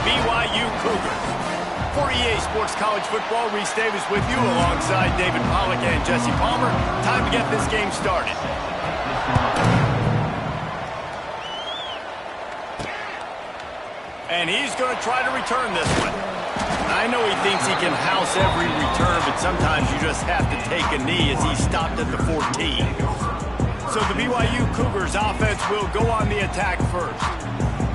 BYU Cougars. For EA Sports College Football, Reese Davis with you alongside David Pollack and Jesse Palmer. Time to get this game started. And he's going to try to return this one. I know he thinks he can house every return, but sometimes you just have to take a knee as he stopped at the 14. So the BYU Cougars offense will go on the attack first.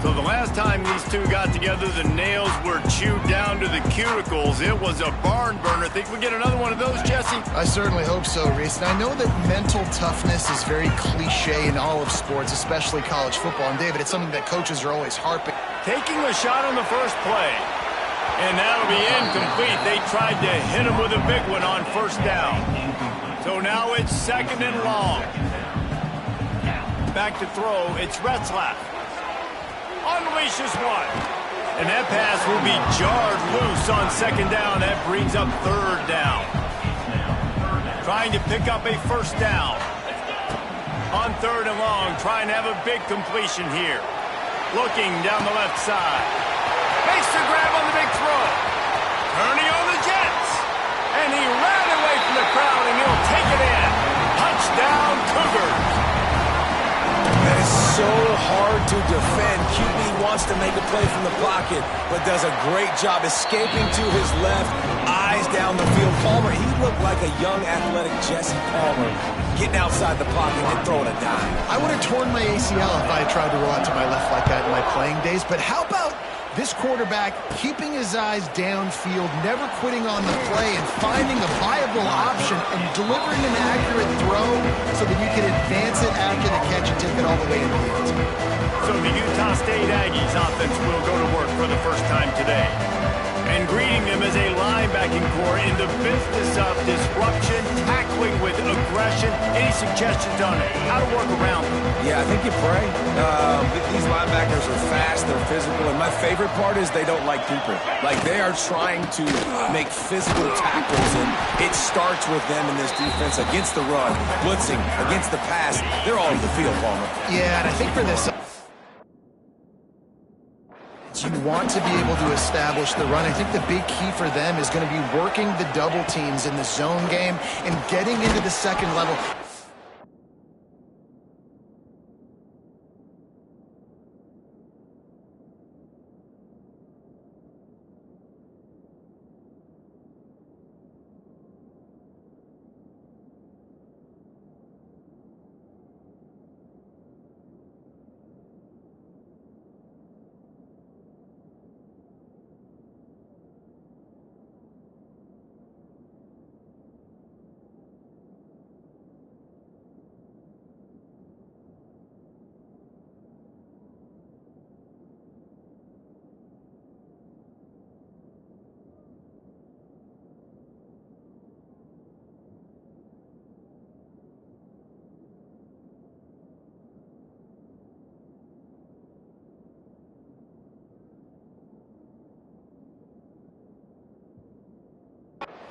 So the last time these two got together, the nails were chewed down to the cuticles. It was a barn burner. Think we get another one of those, Jesse? I certainly hope so, Reese. And I know that mental toughness is very cliche in all of sports, especially college football. And David, it's something that coaches are always harping. Taking the shot on the first play. And that'll be incomplete. They tried to hit him with a big one on first down. So now it's second and long. Back to throw. It's Retzlaff. Unleashes one. And that pass will be jarred loose on second down. That brings up third down. Trying to pick up a first down. On third and long, trying to have a big completion here. Looking down the left side. Makes the grab on the big throw. Turning on the Jets. And he ran away from the crowd, and he'll take it in. Touchdown, Cougars. That is so hard to defend. QB wants to make a play from the pocket, but does a great job escaping to his left, eyes down the field. Palmer, he looked like a young, athletic Jesse Palmer, getting outside the pocket and throwing a dime. I would have torn my ACL if I had tried to roll out to my left like that in my playing days, but how about this quarterback keeping his eyes downfield, never quitting on the play, and finding a viable option and delivering an accurate throw so that you can advance it after the catch and take it all the way into the end zone. So the Utah State Aggies offense will go to work for the first time today. And greeting them as a linebacking core in the business of disruption, tackling with aggression. Any suggestions on how to work around them? Yeah, I think you pray. These linebackers are fast, they're physical, and my favorite part is they don't like people. Like, they are trying to make physical tackles, and it starts with them in this defense against the run, blitzing, against the pass. They're all over the field, Palmer. Yeah, and I think for this, you want to be able to establish the run. I think the big key for them is going to be working the double teams in the zone game and getting into the second level.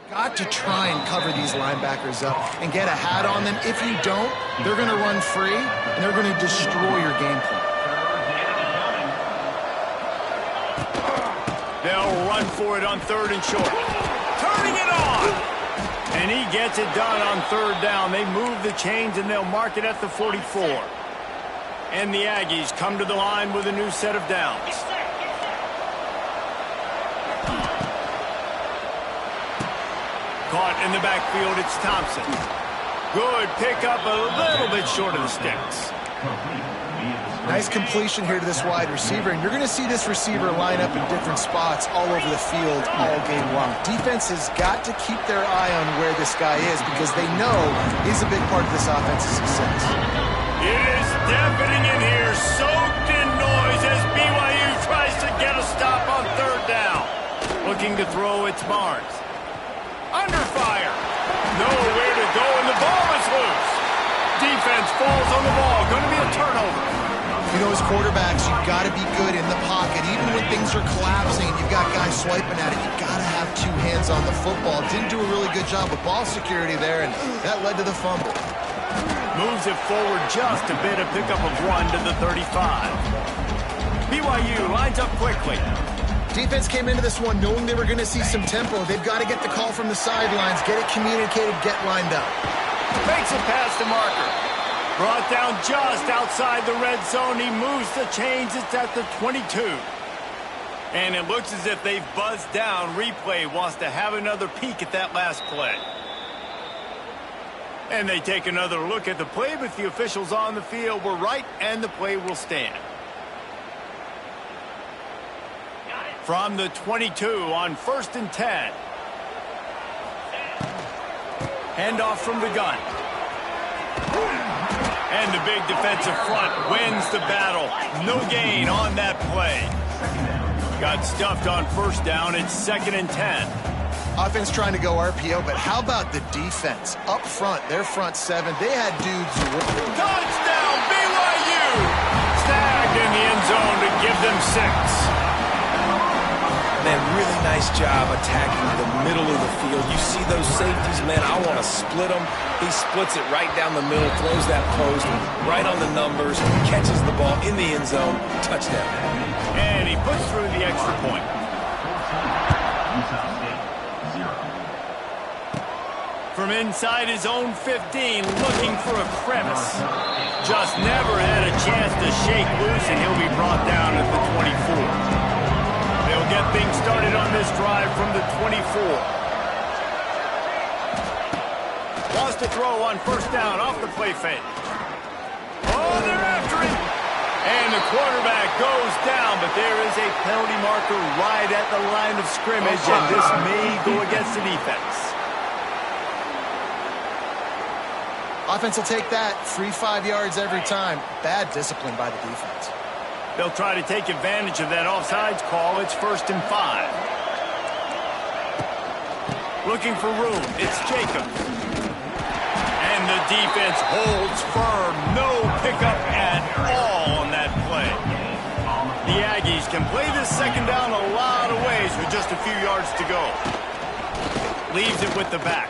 Got to try and cover these linebackers up and get a hat on them. If you don't, they're going to run free, and they're going to destroy your game plan. They'll run for it on third and short. Turning it on! And he gets it done on third down. They move the chains, and they'll mark it at the 44. And the Aggies come to the line with a new set of downs. Caught in the backfield, it's Thompson. Good pickup, a little bit short of the sticks. Nice completion here to this wide receiver, and you're going to see this receiver line up in different spots all over the field all game long. Defense has got to keep their eye on where this guy is because they know he's a big part of this offense's success. It is deafening in here, soaked in noise as BYU tries to get a stop on third down. Looking to throw, it's Barnes. Under fire. Nowhere to go, and the ball is loose. Defense falls on the ball. Going to be a turnover. You know, as quarterbacks, you've got to be good in the pocket. Even when things are collapsing and you've got guys swiping at it, you've got to have two hands on the football. Didn't do a really good job with ball security there, and that led to the fumble. Moves it forward just a bit, a pickup of 1 to the 35. BYU lines up quickly. defense came into this one knowing they were going to see some tempo. They've got to get the call from the sidelines, get it communicated, get lined up. Makes it past the marker. Brought down just outside the red zone. He moves the chains. It's at the 22. And it looks as if they've buzzed down. Replay wants to have another peek at that last play. And they take another look at the play, but the officials on the field were right, and the play will stand. From the 22 on 1st and 10. Handoff from the gun. And the big defensive front wins the battle. No gain on that play. Got stuffed on 1st down. It's 2nd and 10. Offense trying to go RPO, but how about the defense? Up front, their front seven, they had dudes. Touchdown, BYU! Snagged in the end zone to give them 6. Man, really nice job attacking the middle of the field. You see those safeties, man, I want to split them. He splits it right down the middle, throws that post right on the numbers, catches the ball in the end zone, touchdown. And he puts through the extra point. From inside his own 15, looking for a crevice. Just never had a chance to shake loose, and he'll be brought down at the 24. They'll get things started on this drive from the 24. Wants to throw on 1st down off the play fake. Oh, they're after him. And the quarterback goes down, but there is a penalty marker right at the line of scrimmage, and this may go against the defense. Offense will take that. Free 5 yards every time. Bad discipline by the defense. They'll try to take advantage of that offsides call. It's 1st and 5. Looking for room. It's Jacobs. And the defense holds firm. No pickup at all on that play. The Aggies can play this 2nd down a lot of ways with just a few yards to go. Leaves it with the back.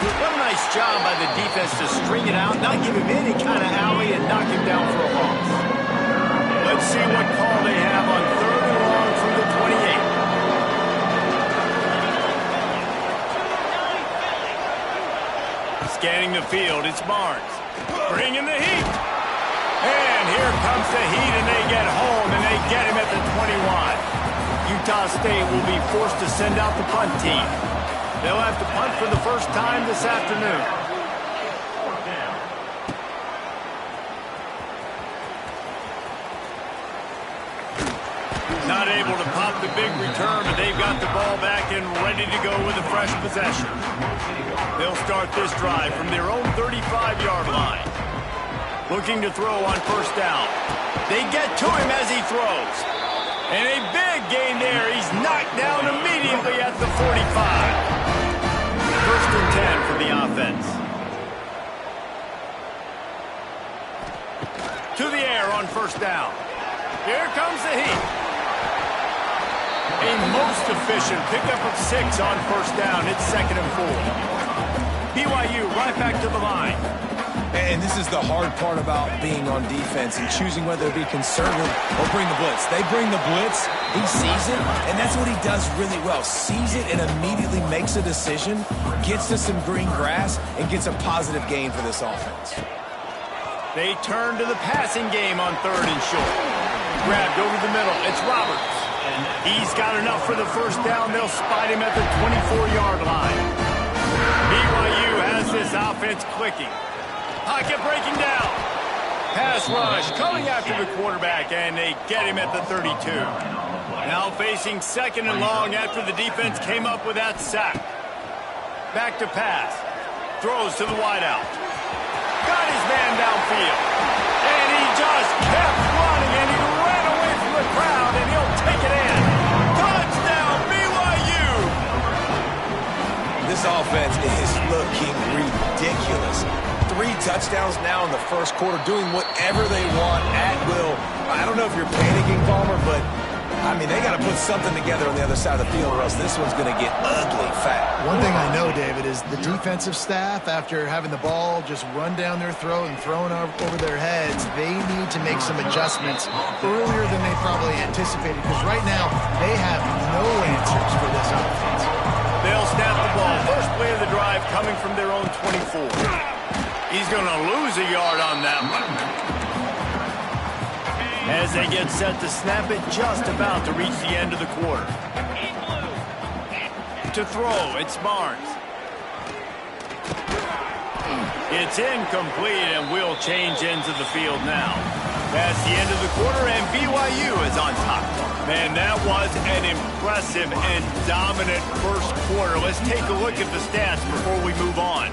What a nice job by the defense to string it out, not give him any kind of alley, and knock him down for a loss. Let's see what call they have on 3rd and long from the 28. Scanning the field, it's Barnes. Bringing the heat. And here comes the heat, and they get home, and they get him at the 21. Utah State will be forced to send out the punt team. They'll have to punt for the first time this afternoon. Not able to pop the big return, but they've got the ball back and ready to go with a fresh possession. They'll start this drive from their own 35-yard line. Looking to throw on 1st down. They get to him as he throws. And a big gain there. He's knocked down immediately at the 45. 1st and 10 for the offense. To the air on 1st down. Here comes the heat. A most efficient pickup of 6 on 1st down. It's 2nd and 4. BYU right back to the line. And this is the hard part about being on defense and choosing whether to be conservative or bring the blitz. They bring the blitz, he sees it, and that's what he does really well. Sees it and immediately makes a decision, gets to some green grass, and gets a positive gain for this offense. They turn to the passing game on 3rd and short. Grabbed over the middle. It's Roberts. He's got enough for the 1st down. They'll spot him at the 24-yard line. BYU has this offense clicking. Pocket breaking down. Pass rush coming after the quarterback, and they get him at the 32. Now facing 2nd and long after the defense came up with that sack. Back to pass. Throws to the wideout. Got his man downfield. And he just kept running, and he ran away from the crowd, and he'll take it in. Touchdown, BYU! This offense is looking ridiculous. 3 touchdowns now in the 1st quarter, doing whatever they want at will. I don't know if you're panicking, Palmer, but, I mean, they got to put something together on the other side of the field, or else this one's going to get ugly fast. One thing I know, David, is the defensive staff, after having the ball just run down their throat and thrown over their heads, they need to make some adjustments earlier than they probably anticipated, because right now they have no answers for this offense. They'll snap the ball. First play of the drive coming from their own 24. He's going to lose a yard on that one. As they get set to snap it, just about to reach the end of the quarter. To throw, it's Barnes. It's incomplete, and we'll change ends of the field now. That's the end of the quarter, and BYU is on top. Man, that was an impressive and dominant first quarter. Let's take a look at the stats before we move on.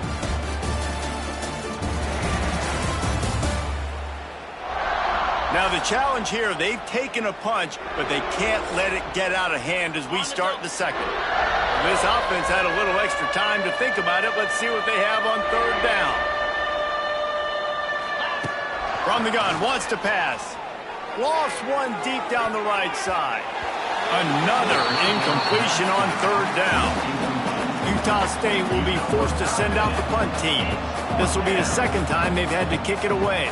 Now, the challenge here, they've taken a punch, but they can't let it get out of hand as we start the second. This offense had a little extra time to think about it. Let's see what they have on third down. From the gun, wants to pass. Lost one deep down the right side. Another incompletion on third down. Utah State will be forced to send out the punt team. This will be the second time they've had to kick it away.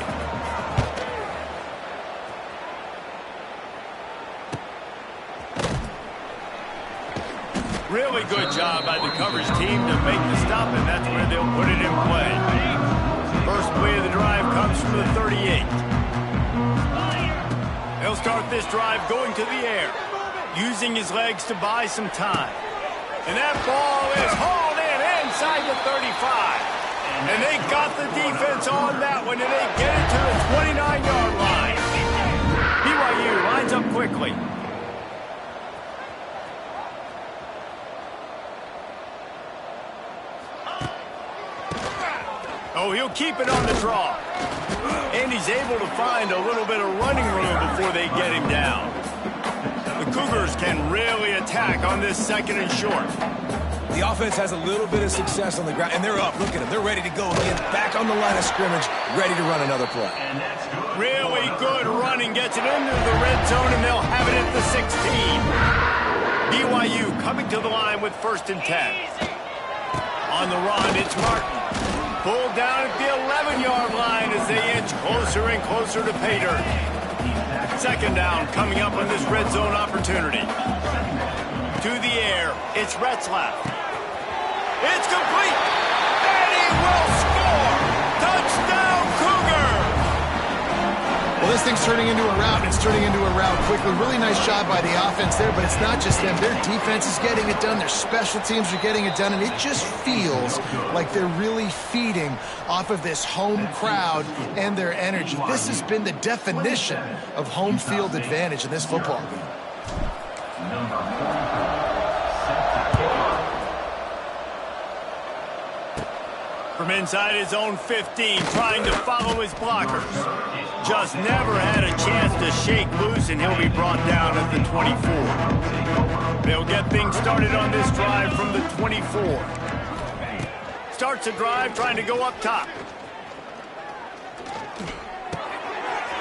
Really good job by the coverage team to make the stop, and that's where they'll put it in play. First play of the drive comes from the 38. They'll start this drive going to the air, using his legs to buy some time. And that ball is hauled in inside the 35. And they got the defense on that one, and they get it to the 29-yard line. BYU lines up quickly. Oh, he'll keep it on the draw. And he's able to find a little bit of running room before they get him down. The Cougars can really attack on this second and short. The offense has a little bit of success on the ground, and they're up. Look at them. They're ready to go again. Back on the line of scrimmage, ready to run another play. Really good running. Gets it into the red zone, and they'll have it at the 16. BYU coming to the line with 1st and 10. On the run, it's Martin. Pulled down at the 11-yard line as they inch closer and closer to pay dirt. Second down coming up on this red zone opportunity. To the air, it's Retzlaff. It's complete, and he will score! Touchdown, Cougar! Well, this thing's turning into a rout, and it's turning into a rout quickly. Really nice job by the offense there, but it's not just them. Their defense is getting it done. Their special teams are getting it done, and it just feels like they're really feeding off of this home crowd and their energy. This has been the definition of home field advantage in this football game. From inside his own 15, trying to follow his blockers. Just never had a chance to shake loose, and he'll be brought down at the 24. They'll get things started on this drive from the 24. Starts a drive trying to go up top.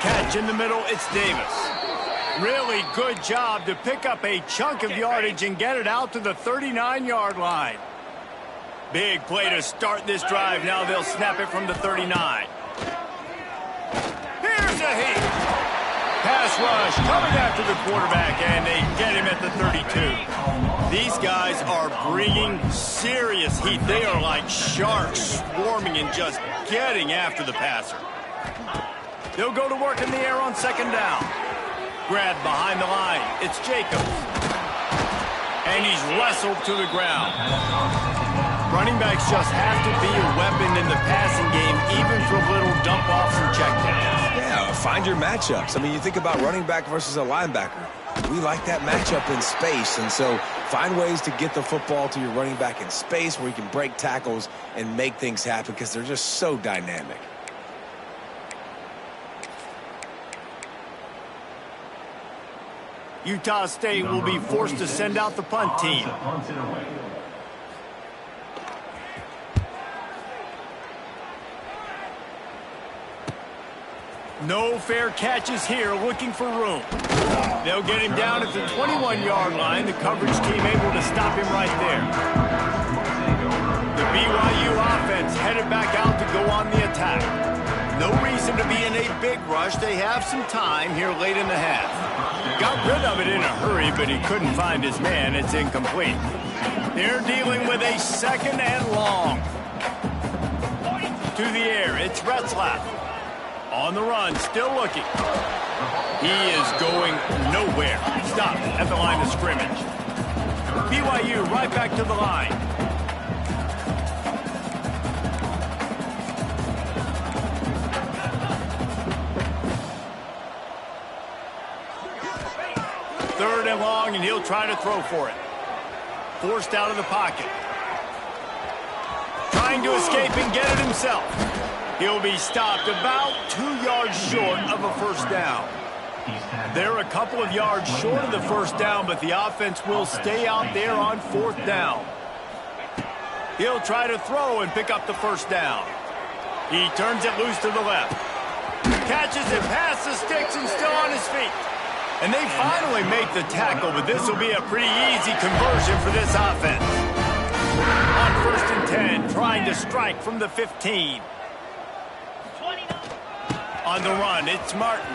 Catch in the middle, it's Davis. Really good job to pick up a chunk of yardage and get it out to the 39-yard line. Big play to start this drive. Now they'll snap it from the 39. Here's a heat. Pass rush coming after the quarterback, and they get him at the 32. These guys are bringing serious heat. They are like sharks swarming and just getting after the passer. They'll go to work in the air on second down. Grab behind the line. It's Jacobs. And he's wrestled to the ground. Running backs just have to be a weapon in the passing game, even for little dump-offs and checkdowns. Yeah, find your matchups. I mean, you think about running back versus a linebacker. We like that matchup in space, and so find ways to get the football to your running back in space where you can break tackles and make things happen because they're just so dynamic. Utah State will be forced to send out the punt team. No fair catches here, looking for room. They'll get him down at the 21-yard line. The coverage team able to stop him right there. The BYU offense headed back out to go on the attack. No reason to be in a big rush. They have some time here late in the half. Got rid of it in a hurry, but he couldn't find his man. It's incomplete. They're dealing with a second and long. To the air, it's Retzlaff. On the run, still looking. He is going nowhere. Stopped at the line of scrimmage. BYU right back to the line. Third and long, and he'll try to throw for it. Forced out of the pocket. Trying to escape and get it himself. He'll be stopped about 2 yards short of a first down. They're a couple of yards short of the first down, but the offense will stay out there on fourth down. He'll try to throw and pick up the first down. He turns it loose to the left. Catches it past the sticks and still on his feet. And they finally make the tackle, but this will be a pretty easy conversion for this offense. On first and 10, trying to strike from the 15. On the run, it's Martin.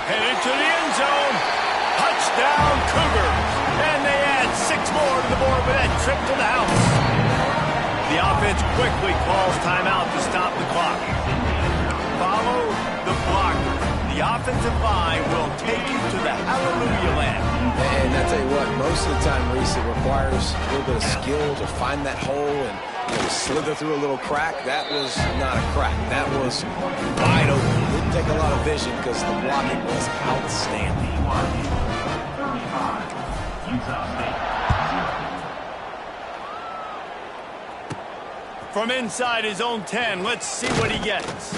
Headed to the end zone. Touchdown, Cougars. And they add 6 more to the board with that trip to the house. The offense quickly calls timeout to stop the clock. Follow the blocker. The offensive line will take you to the hallelujah land. And I tell you what, most of the time, Reese, it requires a little bit of skill to find that hole and slither through a little crack. That was not a crack. That was wide open. Didn't take a lot of vision because the blocking was outstanding. From inside his own 10, let's see what he gets.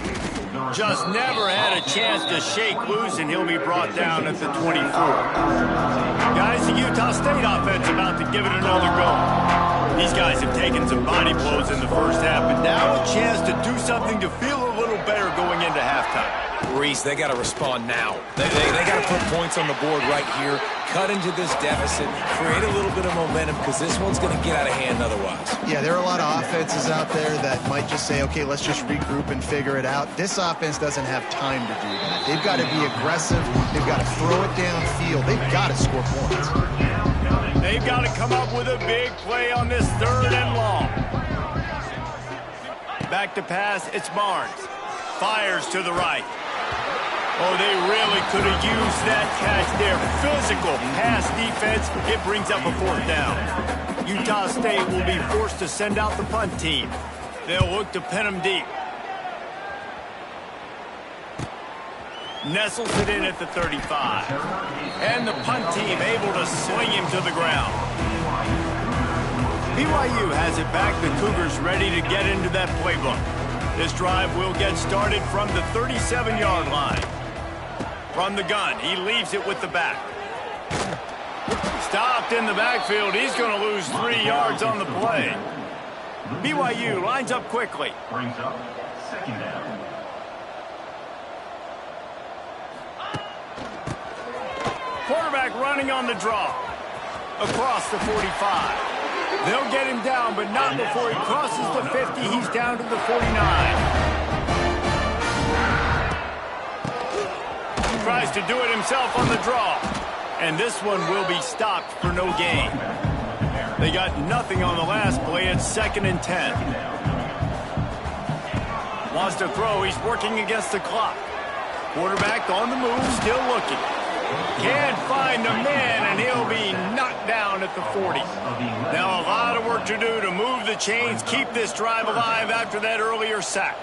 Just never had a chance to shake loose, and he'll be brought down at the 24. Guys, the Utah State offense about to give it another go. These guys have taken some body blows in the first half, but now a chance to do something to feel a little better going into halftime. Reese, they got to respond now. They got to put points on the board right here, cut into this deficit, create a little bit of momentum because this one's going to get out of hand otherwise. Yeah, there are a lot of offenses out there that might just say, okay, let's just regroup and figure it out. This offense doesn't have time to do that. They've got to be aggressive. They've got to throw it downfield. They've got to score points. They've got to come up with a big play on this third and long. Back to pass, it's Barnes. Fires to the right. Oh, they really could have used that catch there. Physical pass defense. It brings up a fourth down. Utah State will be forced to send out the punt team. They'll look to pin them deep. Nestles it in at the 35. And the punt team able to swing him to the ground. BYU has it back. The Cougars ready to get into that playbook. This drive will get started from the 37-yard line. From the gun, he leaves it with the back. Stopped in the backfield. He's going to lose 3 yards on the play. BYU lines up quickly. Brings up second down. Quarterback running on the draw. Across the 45. They'll get him down, but not before he crosses the 50. He's down to the 49. Tries to do it himself on the draw. And this one will be stopped for no gain. They got nothing on the last play. It's 2nd and 10. Wants to throw. He's working against the clock. Quarterback on the move, still looking. Can't find the man, and he'll be knocked down at the 40. Now a lot of work to do to move the chains, keep this drive alive after that earlier sack.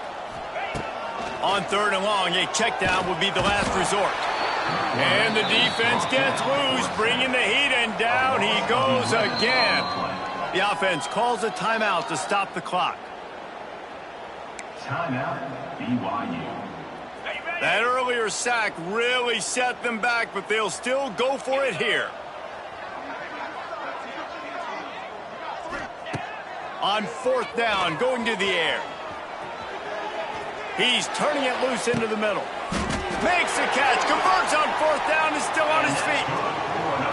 On 3rd and long, a check down would be the last resort. And the defense gets loose, bringing the heat, and down he goes again. The offense calls a timeout to stop the clock. Timeout, BYU. That earlier sack really set them back, but they'll still go for it here. On 4th down, going to the air. He's turning it loose into the middle. Makes the catch, converts on 4th down, and still on his feet.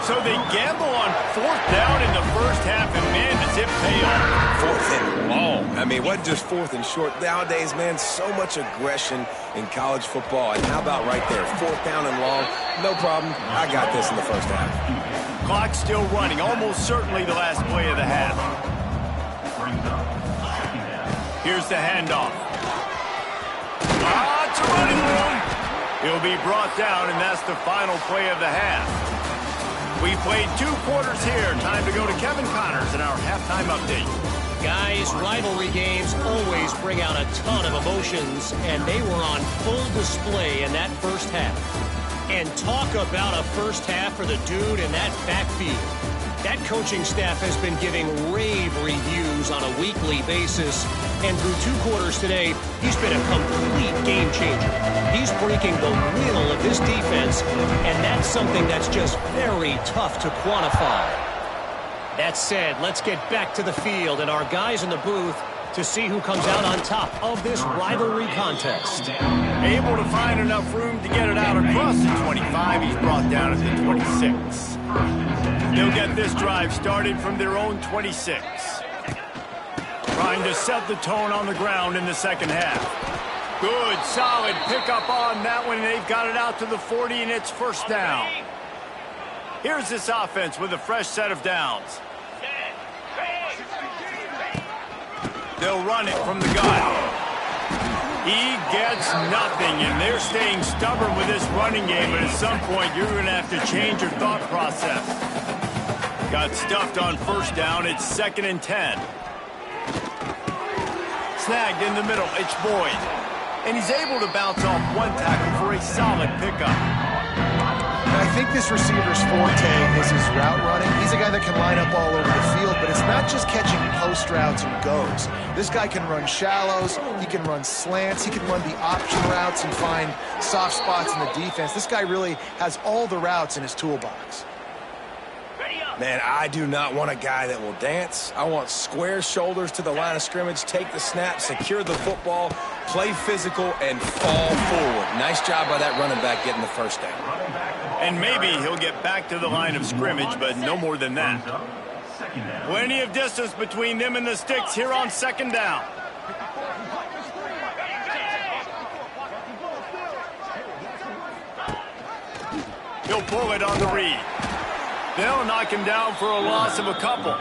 So they gamble on 4th down in the first half, and man, does it pay off. 4th and long. I mean, what just 4th and short? Nowadays, man, so much aggression in college football. And how about right there? 4th down and long. No problem. I got this in the first half. Clock still running. Almost certainly the last play of the half. Here's the handoff. It's a running room. He'll be brought down, and that's the final play of the half. We played 2 quarters here. Time to go to Kevin Connors in our halftime update. Guys, rivalry games always bring out a ton of emotions, and they were on full display in that first half. And talk about a first half for the dude in that backfield. That coaching staff has been giving rave reviews on a weekly basis, and through 2 quarters today, he's been a complete game changer. He's breaking the will of this defense, and that's something that's just very tough to quantify. That said, let's get back to the field and our guys in the booth to see who comes out on top of this rivalry contest. Able to find enough room to get it out across the 25. He's brought down at the 26. They'll get this drive started from their own 26. Trying to set the tone on the ground in the second half. Good, solid pickup on that one. They've got it out to the 40, and it's first down. Here's this offense with a fresh set of downs. They'll run it from the gun. He gets nothing, and they're staying stubborn with this running game, but at some point, you're going to have to change your thought process. Got stuffed on first down. It's 2nd and 10. Snagged in the middle. It's Boyd. And he's able to bounce off 1 tackle for a solid pickup. I think this receiver's forte is his route running. He's a guy that can line up all over the field, but it's not just catching post routes and goes. This guy can run shallows, he can run slants, he can run the option routes and find soft spots in the defense. This guy really has all the routes in his toolbox. Man, I do not want a guy that will dance. I want square shoulders to the line of scrimmage, take the snap, secure the football, play physical, and fall forward. Nice job by that running back getting the first down. And maybe he'll get back to the line of scrimmage, but no more than that. Plenty of distance between them and the sticks here on 2nd down. He'll pull it on the read. They'll knock him down for a loss of a couple.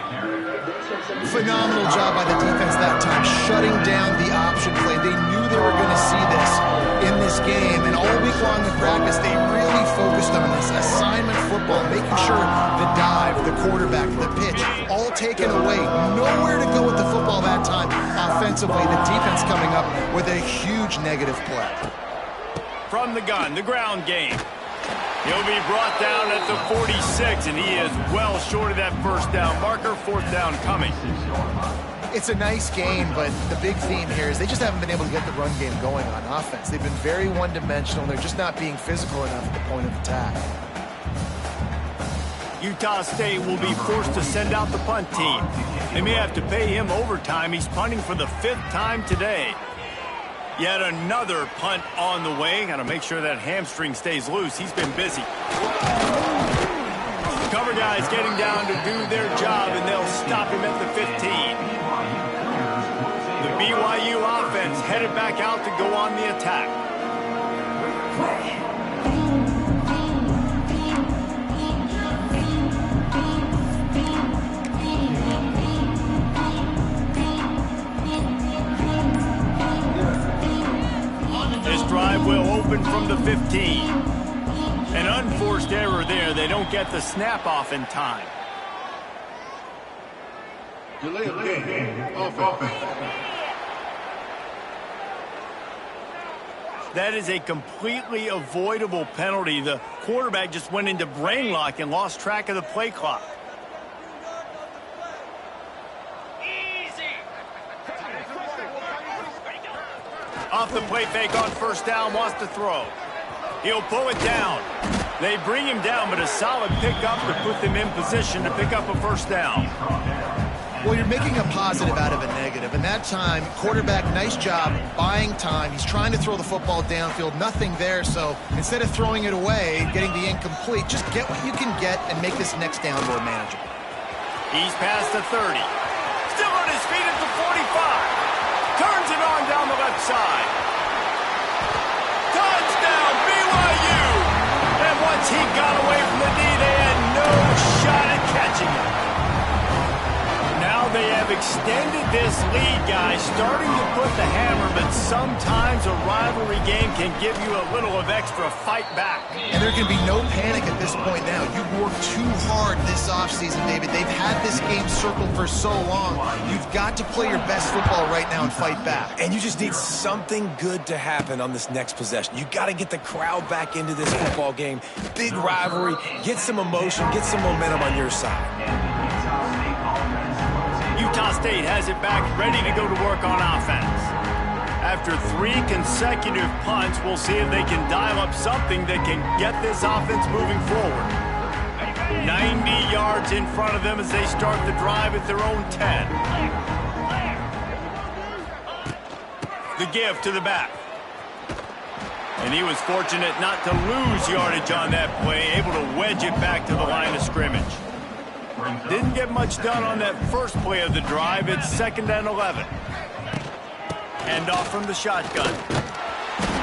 Phenomenal job by the defense that time, shutting down the option play. They knew they were going to see this in this game, and all week long in practice, they really focused on this assignment football, making sure the dive, the quarterback, the pitch, all taken away. Nowhere to go with the football that time offensively. The defense coming up with a huge negative play. From the gun, the ground game. He'll be brought down at the 46, and he is well short of that first down marker. 4th down coming. It's a nice game, but the big theme here is they just haven't been able to get the run game going on offense. They've been very one-dimensional. They're just not being physical enough at the point of attack. Utah State will be forced to send out the punt team. They may have to pay him overtime. He's punting for the 5th time today. Yet another punt on the way. Got to make sure that hamstring stays loose. He's been busy. Cover guys getting down to do their job, and they'll stop him at the 15. The BYU offense headed back out to go on the attack. This drive will open from the 15. An unforced error there. They don't get the snap off in time. Delay of game. Offense. That is a completely avoidable penalty. The quarterback just went into brain lock and lost track of the play clock. Off the play fake on first down, wants to throw. He'll pull it down. They bring him down, but a solid pickup to put them in position to pick up a first down. Well, you're making a positive out of a negative. And that time, quarterback, nice job buying time. He's trying to throw the football downfield. Nothing there. So instead of throwing it away, getting the incomplete, just get what you can get and make this next down more manageable. He's past the 30. Still on his feet at the 45. Turns it on down the left side. Touchdown, BYU! And once he got away from the knee, they had no shot at catching him. Now they have extended this lead, guys, starting to put the hammer, but sometimes a rivalry game can give you a little of extra fight back. And there can be no panic at this point now. You've worked too hard this offseason, David. They've had this game circled for so long. You've got to play your best football right now and fight back. And you just need something good to happen on this next possession. You got to get the crowd back into this football game. Big rivalry. Get some emotion. Get some momentum on your side. Utah State has it back, ready to go to work on offense. After 3 consecutive punts, we'll see if they can dial up something that can get this offense moving forward. 90 yards in front of them as they start the drive at their own 10. The give to the back. And he was fortunate not to lose yardage on that play, able to wedge it back to the line of scrimmage. Didn't get much done on that first play of the drive. It's 2nd and 11. Hand off from the shotgun.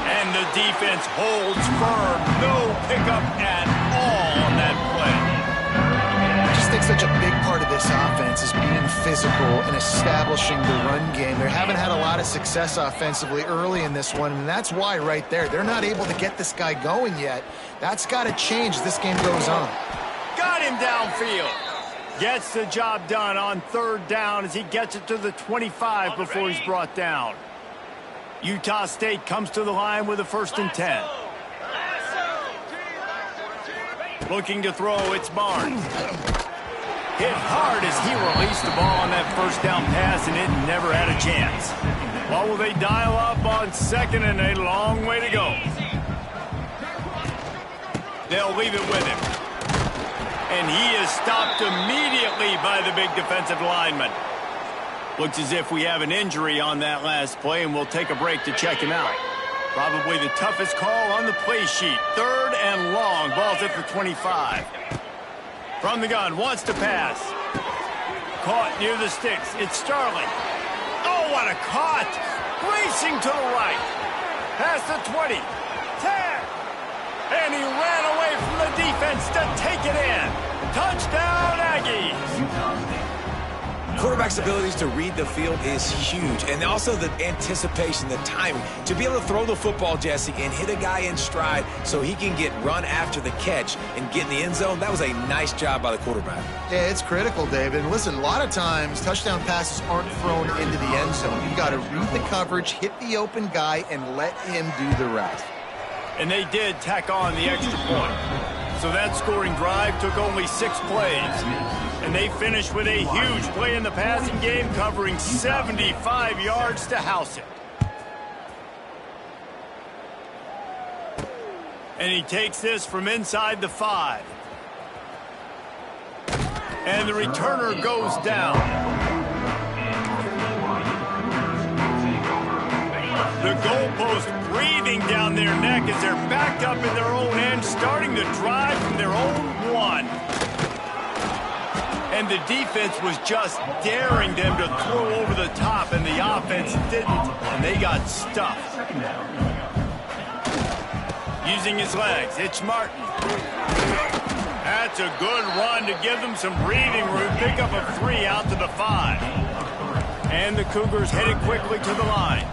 And the defense holds firm. No pickup at all on that play. I just think such a big part of this offense is being physical and establishing the run game. They haven't had a lot of success offensively early in this one, and that's why right there. They're not able to get this guy going yet. That's got to change as this game goes on. Got him downfield. Gets the job done on 3rd down as he gets it to the 25 before he's brought down. Utah State comes to the line with a 1st and 10. Looking to throw, it's Barnes. Hit hard as he released the ball on that 1st down pass, and it never had a chance. Well, will they dial up on 2nd and a long way to go? They'll leave it with him. And he is stopped immediately by the big defensive lineman. Looks as if we have an injury on that last play, and we'll take a break to check him out. Probably the toughest call on the play sheet. 3rd and long. Ball's at the 25. From the gun, wants to pass. Caught near the sticks. It's Starling. Oh, what a caught. Racing to the right. Past the 20. 10. And he ran away from the defense to take it in. Touchdown, Aggies. Quarterback's abilities to read the field is huge, and also the anticipation, the timing. To be able to throw the football, Jesse, and hit a guy in stride so he can get run after the catch and get in the end zone, that was a nice job by the quarterback. Yeah, it's critical, David. And listen, a lot of times touchdown passes aren't thrown into the end zone. You've got to read the coverage, hit the open guy, and let him do the rest. And they did tack on the extra point. So that scoring drive took only 6 plays. And they finished with a huge play in the passing game, covering 75 yards to house it. And he takes this from inside the 5. And the returner goes down. The goalpost breathing down their neck as they're backed up in their own end, starting the drive from their own 1. And the defense was just daring them to throw over the top, and the offense didn't, and they got stuffed. Using his legs, it's Martin. That's a good run to give them some breathing room. Pick up a 3 out to the 5. And the Cougars headed quickly to the line.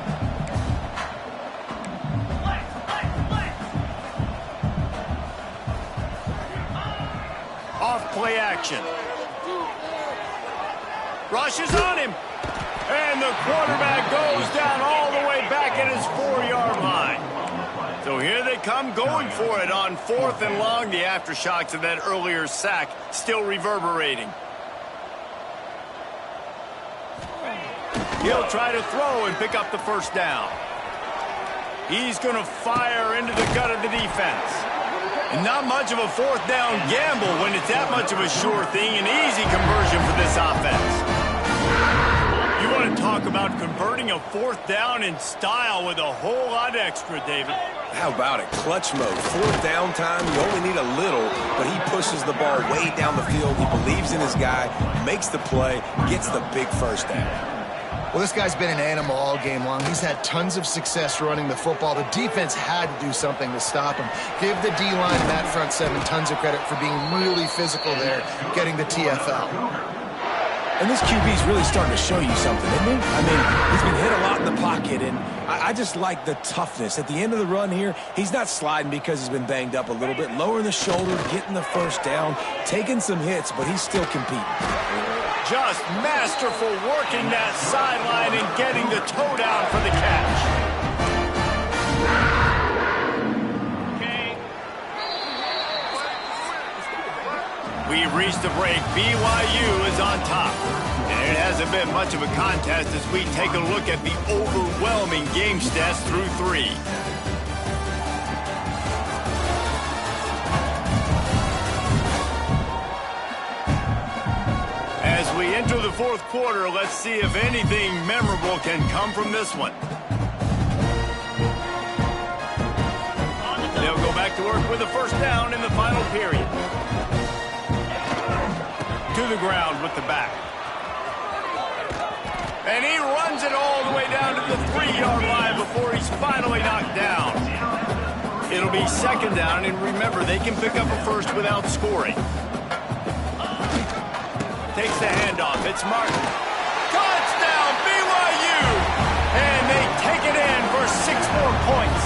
Off play action. Rushes on him. And the quarterback goes down all the way back at his 4-yard line. So here they come going for it on 4th and long. The aftershocks of that earlier sack still reverberating. He'll try to throw and pick up the 1st down. He's going to fire into the gut of the defense. And not much of a 4th down gamble when it's that much of a sure thing. An easy conversion for this offense. You want to talk about converting a 4th down in style with a whole lot extra, David. How about it? Clutch mode. 4th down time, you only need a little, but he pushes the ball way down the field. He believes in his guy, makes the play, gets the big first down. Well, this guy's been an animal all game long. He's had tons of success running the football. The defense had to do something to stop him. Give the D-line and that front 7 tons of credit for being really physical there, getting the TFL. And this QB's really starting to show you something, isn't he? I mean, he's been hit a lot in the pocket, and I just like the toughness. At the end of the run here, he's not sliding because he's been banged up a little bit. Lowering the shoulder, getting the first down, taking some hits, but he's still competing. Just masterful working that sideline and getting the toe down for the catch. We've reached the break. BYU is on top. And it hasn't been much of a contest as we take a look at the overwhelming game stats through 3. As we enter the 4th quarter, let's see if anything memorable can come from this one. They'll go back to work with a first down in the final period. To the ground with the back. And he runs it all the way down to the 3-yard line before he's finally knocked down. It'll be 2nd down, and remember, they can pick up a first without scoring. Takes the handoff. It's Martin. Touchdown, BYU! And they take it in for 6 more points.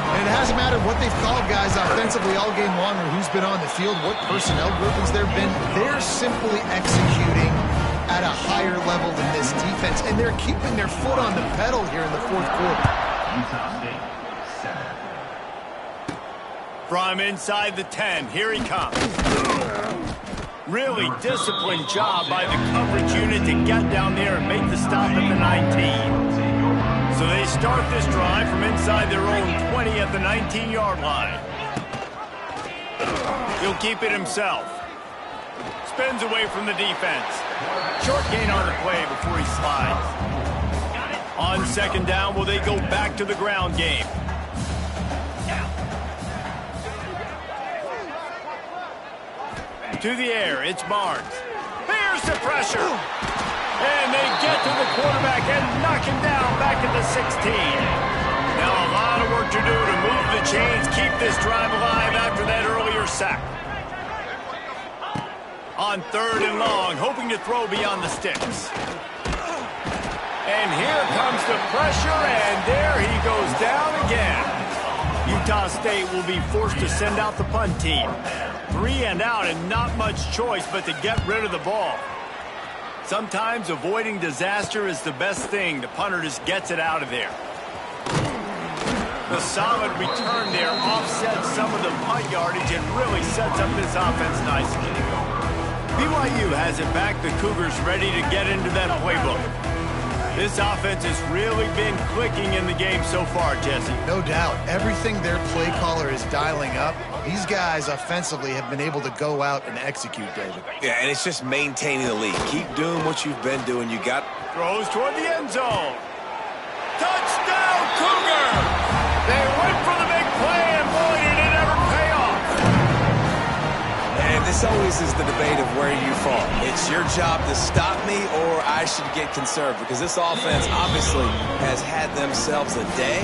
And it hasn't mattered what they've called guys offensively all game long or who's been on the field, what personnel groupings there have been. They're simply executing at a higher level than this defense, and they're keeping their foot on the pedal here in the 4th quarter. From inside the 10, here he comes. Really disciplined job by the coverage unit to get down there and make the stop at the 19. So they start this drive from inside their own 20 at the 19-yard line. He'll keep it himself. Spins away from the defense. Short gain on the play before he slides. On 2nd down, will they go back to the ground game? To the air, it's Barnes. Here's the pressure. And they get to the quarterback and knock him down back at the 16. Now a lot of work to do to move the chains, keep this drive alive after that earlier sack. On 3rd and long, hoping to throw beyond the sticks. And here comes the pressure, and there he goes down again. Utah State will be forced to send out the punt team. 3 and out and not much choice but to get rid of the ball. Sometimes avoiding disaster is the best thing. The punter just gets it out of there. The solid return there offsets some of the punt yardage and really sets up this offense nicely. BYU has it back. The Cougars ready to get into that playbook. This offense has really been clicking in the game so far, Jesse. No doubt. Everything their play caller is dialing up, these guys offensively have been able to go out and execute, David. Yeah, and it's just maintaining the lead. Keep doing what you've been doing. You got... Throws toward the end zone. Touchdown, Cougar! They went for the big play, and boy, did it ever pay off. And this always is the debate of where you fall. It's your job to stop me, or I should get conserved, because this offense obviously has had themselves a day,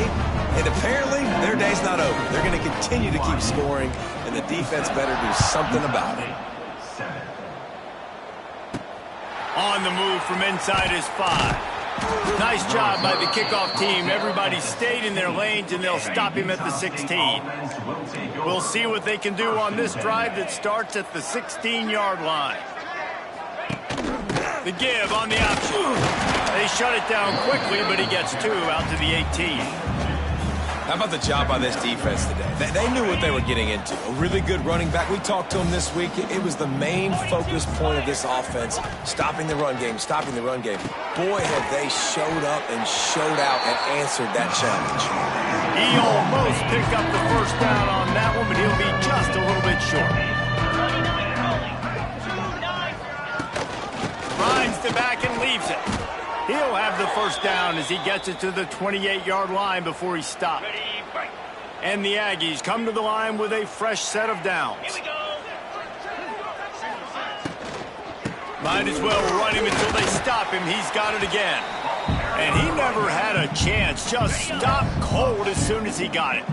and apparently their day's not over. They're going to continue to keep scoring, and the defense better do something about it. On the move from inside is 5. Nice job by the kickoff team. Everybody stayed in their lanes, and they'll stop him at the 16. We'll see what they can do on this drive that starts at the 16-yard line. The give on the option. They shut it down quickly, but he gets 2 out to the 18. How about the job by this defense today? They knew what they were getting into. A really good running back. We talked to him this week. It was the main focus point of this offense, stopping the run game, stopping the run game. Boy, have they showed up and showed out and answered that challenge. He almost picked up the first down on that one, but he'll be just a little bit short. Finds receives it. He'll have the first down as he gets it to the 28-yard line before he stops. And the Aggies come to the line with a fresh set of downs. Here we go. Might as well run him until they stop him. He's got it again. And he never had a chance. Just stopped cold as soon as he got it.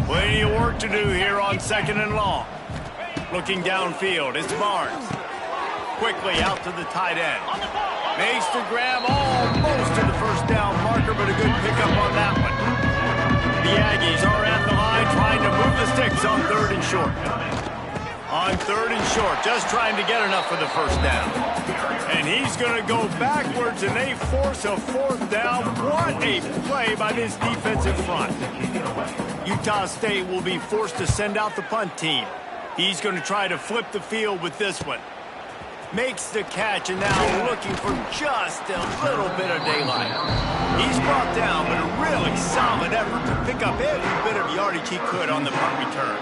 Plenty of work to do here on 2nd and long. Looking downfield, it's Barnes. Quickly out to the tight end. Makes the grab almost to the first down marker, but a good pickup on that one. The Aggies are at the line trying to move the sticks on 3rd and short. On 3rd and short, just trying to get enough for the first down. And he's going to go backwards, and they force a 4th down. What a play by this defensive front. Utah State will be forced to send out the punt team. He's going to try to flip the field with this one. Makes the catch, and now looking for just a little bit of daylight. He's brought down, but a really solid effort to pick up every bit of yardage he could on the punt return.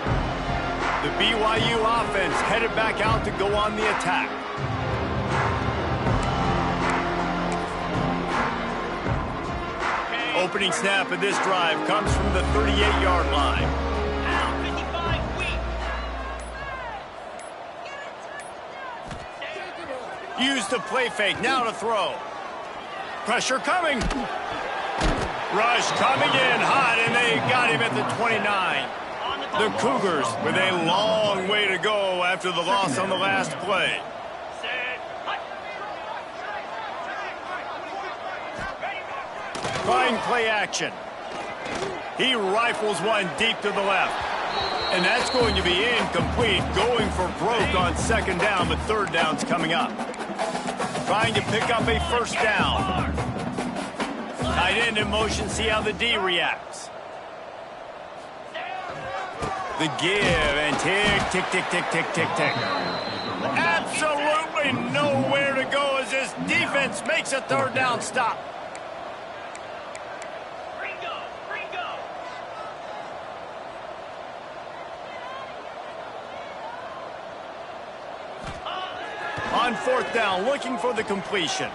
The BYU offense headed back out to go on the attack. Opening snap of this drive comes from the 38-yard line. Now 55 weak. Use the play fake, now to throw. Pressure coming. Rush coming in hot, and they got him at the 29. The Cougars with a long way to go after the loss on the last play. Fine play action. He rifles one deep to the left. And that's going to be incomplete, going for broke on 2nd down, but 3rd down's coming up. Trying to pick up a first down. Tight end in motion, see how the D reacts. The give and tick, tick, tick, tick, tick, tick, tick. Absolutely nowhere to go as this defense makes a 3rd down stop. On 4th down, looking for the completion.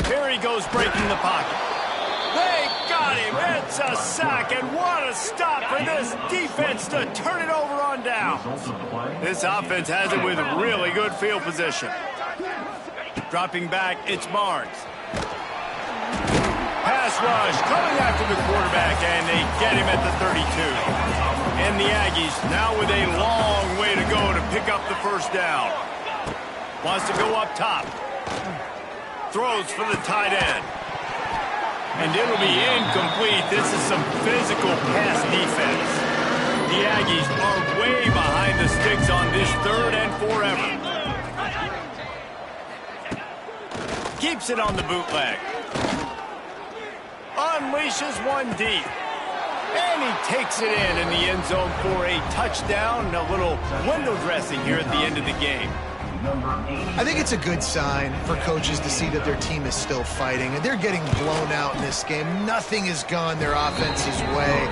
Here he goes, breaking the pocket. They got him. It's a sack, and what a stop for this defense to turn it over on down. This offense has it with really good field position. Dropping back, it's Barnes. Pass rush coming after the quarterback, and they get him at the 32. And the Aggies now with a long way to go to pick up the first down. Wants to go up top. Throws for the tight end. And it'll be incomplete. This is some physical pass defense. The Aggies are way behind the sticks on this 3rd and forever. Keeps it on the bootleg. Unleashes one deep. And he takes it in the end zone for a touchdown. A little window dressing here at the end of the game. I think it's a good sign for coaches to see that their team is still fighting. And they're getting blown out in this game. Nothing has gone their offense's way.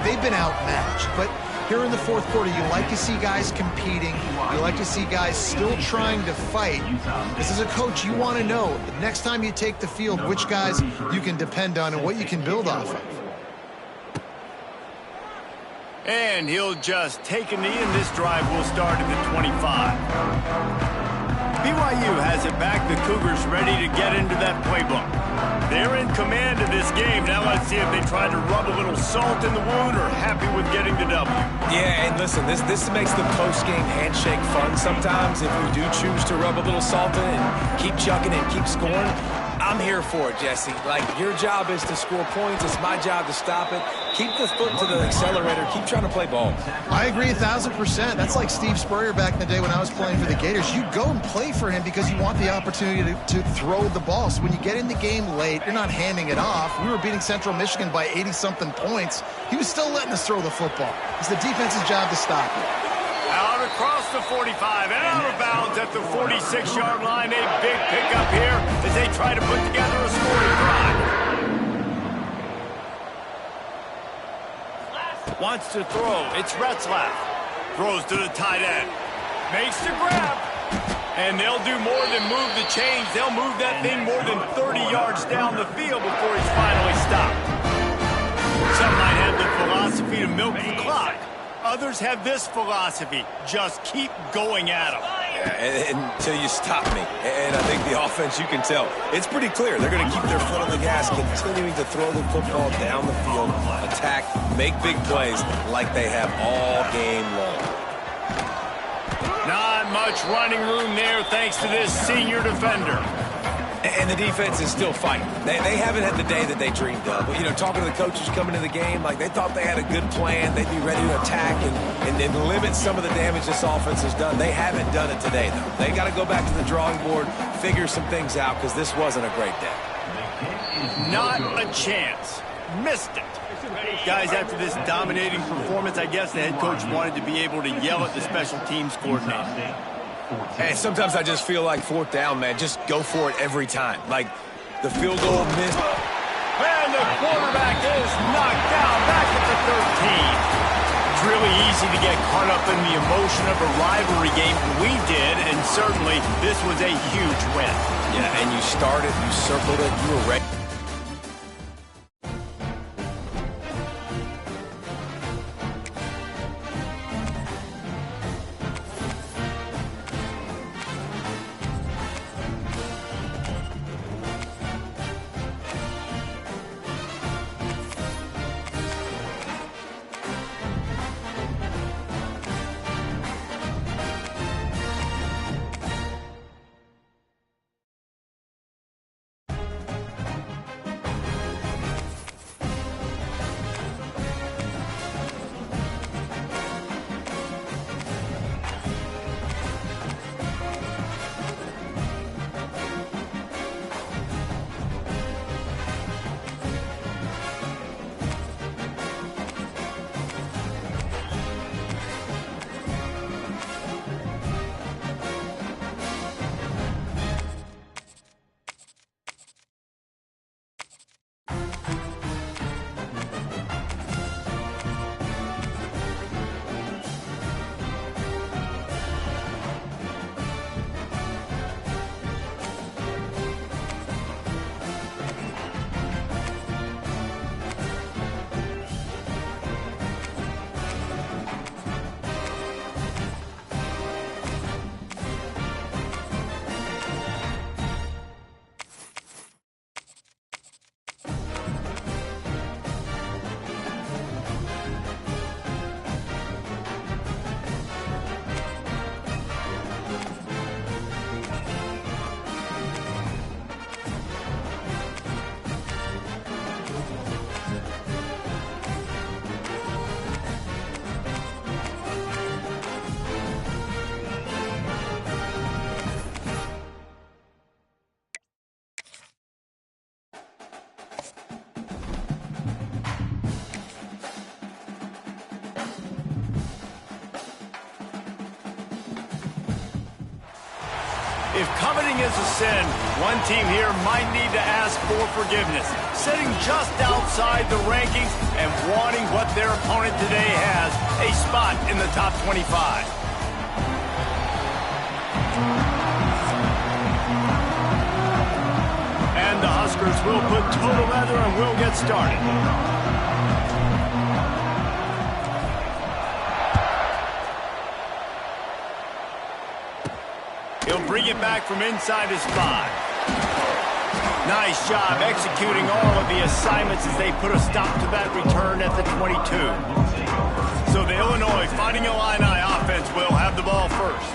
They've been outmatched. But here in the 4th quarter, you like to see guys competing. You like to see guys still trying to fight. This is a coach, you want to know, next time you take the field, which guys you can depend on and what you can build off of. And he'll just take a knee, and this drive will start at the 25. BYU has it back. The Cougars ready to get into that playbook. They're in command of this game. Now let's see if they try to rub a little salt in the wound or happy with getting the W. Yeah, and listen, this makes the post-game handshake fun sometimes. If we do choose to rub a little salt in and keep chucking and keep scoring, I'm here for it, Jesse. Like, your job is to score points. It's my job to stop it. Keep the foot to the accelerator. Keep trying to play ball. I agree 1,000%. That's like Steve Spurrier back in the day when I was playing for the Gators. You go and play for him because you want the opportunity to throw the ball. So when you get in the game late, you're not handing it off. We were beating Central Michigan by 80-something points. He was still letting us throw the football. It's the defense's job to stop it. Out across the 45 and out of bounds at the 46-yard line. A big pickup here as they try to put together a scoring drive. Wants to throw. It's Retzlaff. Throws to the tight end. Makes the grab. And they'll do more than move the chains. They'll move that thing more than 30 yards down the field before he's finally stopped. Some might have the philosophy to milk the clock. Others have this philosophy: just keep going at them. Yeah, until you stop me. And I think the offense, you can tell, it's pretty clear. They're going to keep their foot on the gas, continuing to throw the football down the field, attack, make big plays like they have all game long. Not much running room there thanks to this senior defender. And the defense is still fighting. They haven't had the day that they dreamed of. But, you know, talking to the coaches coming into the game, like they thought they had a good plan. They'd be ready to attack and limit some of the damage this offense has done. They haven't done it today, though. They got to go back to the drawing board, figure some things out, because this wasn't a great day. Not a chance. Missed it. Guys, after this dominating performance, I guess the head coach wanted to be able to yell at the special teams coordinator. Hey, sometimes I just feel like fourth down, man. Just go for it every time. Like the field goal missed. And the quarterback is knocked down back at the 13. It's really easy to get caught up in the emotion of a rivalry game. We did, and certainly this was a huge win. Yeah, and you started, you circled it, you were ready. If coveting is a sin, one team here might need to ask for forgiveness, sitting just outside the rankings and wanting what their opponent today has, a spot in the top 25. And the Huskers will put total leather and will get started. He'll bring it back from inside his 5. Nice job executing all of the assignments as they put a stop to that return at the 22. So the Illinois Fighting Illini offense will have the ball first.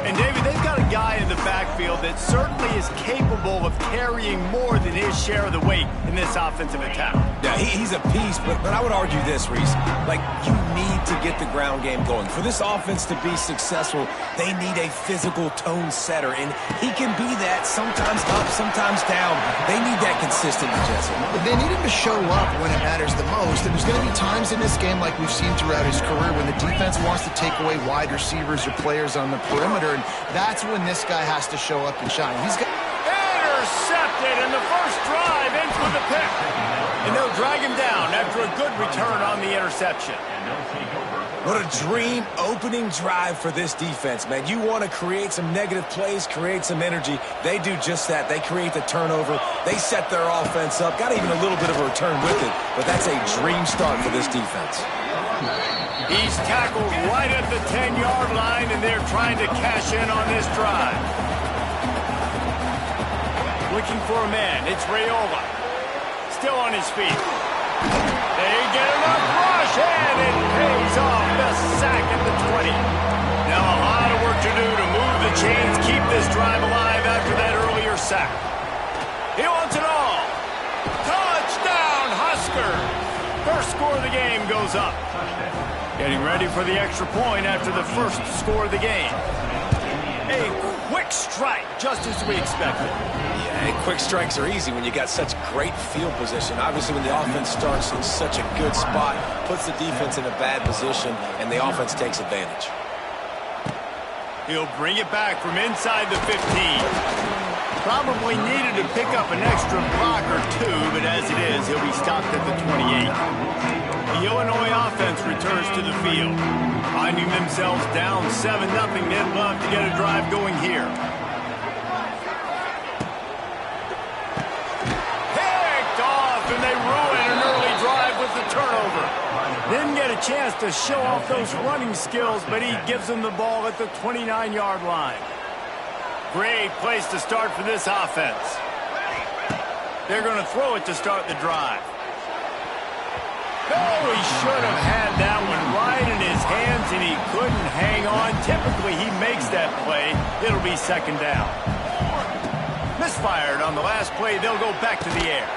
And, David, they've got a guy in the backfield that certainly is capable of carrying more than his share of the weight in this offensive attack. Yeah, he's a piece, but I would argue this, Reese. Like, you need to get the ground game going. For this offense to be successful, they need a physical tone setter, and he can be that, sometimes up, sometimes down. They need that consistency, Jesse. They need him to show up when it matters the most, and there's going to be times in this game like we've seen throughout his career when the defense wants to take away wide receivers or players on the perimeter, and that's when this guy has to show up and shine. He's got intercepted, and the first drive ends with a pick. And they'll drag him down after a good return on the interception. What a dream opening drive for this defense, man. You want to create some negative plays, create some energy. They do just that. They create the turnover. They set their offense up. Got even a little bit of a return with it, but that's a dream start for this defense. He's tackled right at the 10-yard line, and they're trying to cash in on this drive. Looking for a man. It's Raiola. Still on his feet. They get him up rush, and it pays off the sack at the 20. Now a lot of work to do to move the chains, keep this drive alive after that earlier sack. He wants it all. Touchdown, Husker. First score of the game goes up. Getting ready for the extra point after the first score of the game. A quick strike, just as we expected. Yeah, quick strikes are easy when you got such great field position. Obviously, when the offense starts in such a good spot, puts the defense in a bad position, and the offense takes advantage. He'll bring it back from inside the 15. Probably needed to pick up an extra block or two, but as it is, he'll be stopped at the 28. The Illinois offense returns to the field. Finding themselves down 7-0, they'd love to get a drive going here. Picked off, and they ruin an early drive with the turnover. Didn't get a chance to show off those running skills, but he gives them the ball at the 29-yard line. Great place to start for this offense. They're going to throw it to start the drive. Oh, he should have had that one right in his hands, and he couldn't hang on. Typically, he makes that play. It'll be second down. Misfired on the last play. They'll go back to the air.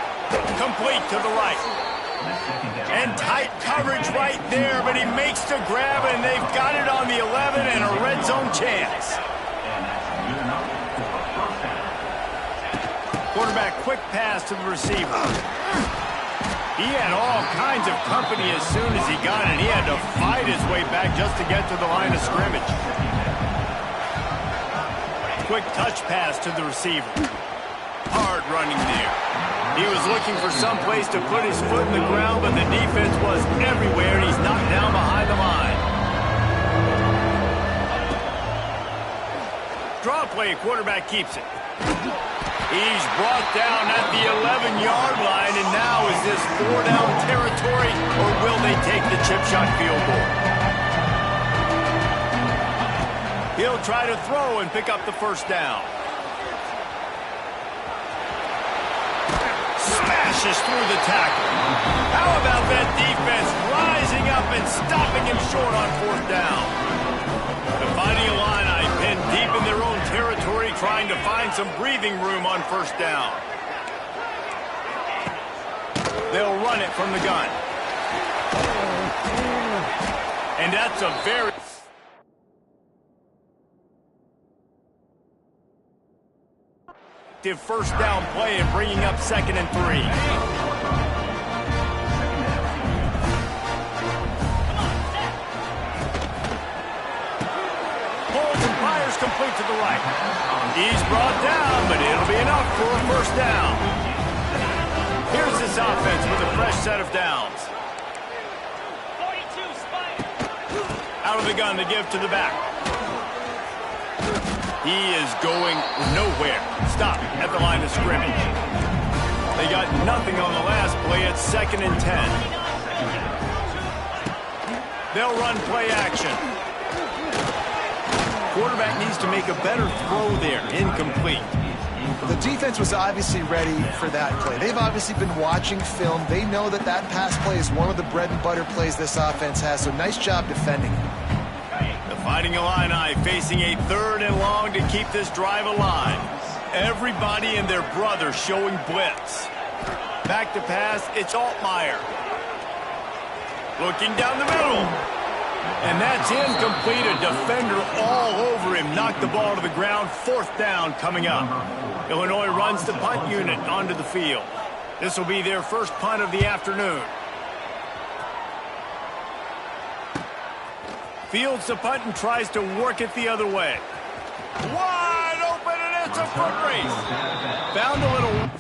Complete to the right. And tight coverage right there, but he makes the grab, and they've got it on the 11 and a red zone chance. Quarterback quick pass to the receiver. He had all kinds of company as soon as he got it. He had to fight his way back just to get to the line of scrimmage. Quick touch pass to the receiver. Hard running there. He was looking for some place to put his foot in the ground, but the defense was everywhere, and he's knocked down behind the line. Draw play, quarterback keeps it. He's brought down at the 11-yard line, and now is this 4-down territory, or will they take the chip shot field goal? He'll try to throw and pick up the first down. Smashes through the tackle. How about that defense rising up and stopping him short on fourth down? The Fighting Illini pinned deep in their own territory, trying to find some breathing room on first down. They'll run it from the gun. And that's a very... first down play and bringing up 2nd and 3. Holds and fires complete to the right. He's brought down, but it'll be enough for a first down. Here's this offense with a fresh set of downs. Out of the gun to give to the back. He is going nowhere. Stop at the line of scrimmage. They got nothing on the last play. It's 2nd and 10. They'll run play action. Quarterback needs to make a better throw there. Incomplete. The defense was obviously ready for that play. They've obviously been watching film. They know that that pass play is one of the bread and butter plays this offense has, so nice job defending it. Fighting Illini facing a 3rd and long to keep this drive alive. Everybody and their brother showing blitz. Back to pass, it's Altmaier. Looking down the middle. And that's incomplete. A defender all over him. Knocked the ball to the ground. 4th down coming up. Illinois runs the punt unit onto the field. This will be their first punt of the afternoon. Fields the punt and tries to work it the other way. Wide open, and it's a foot race. Found a little...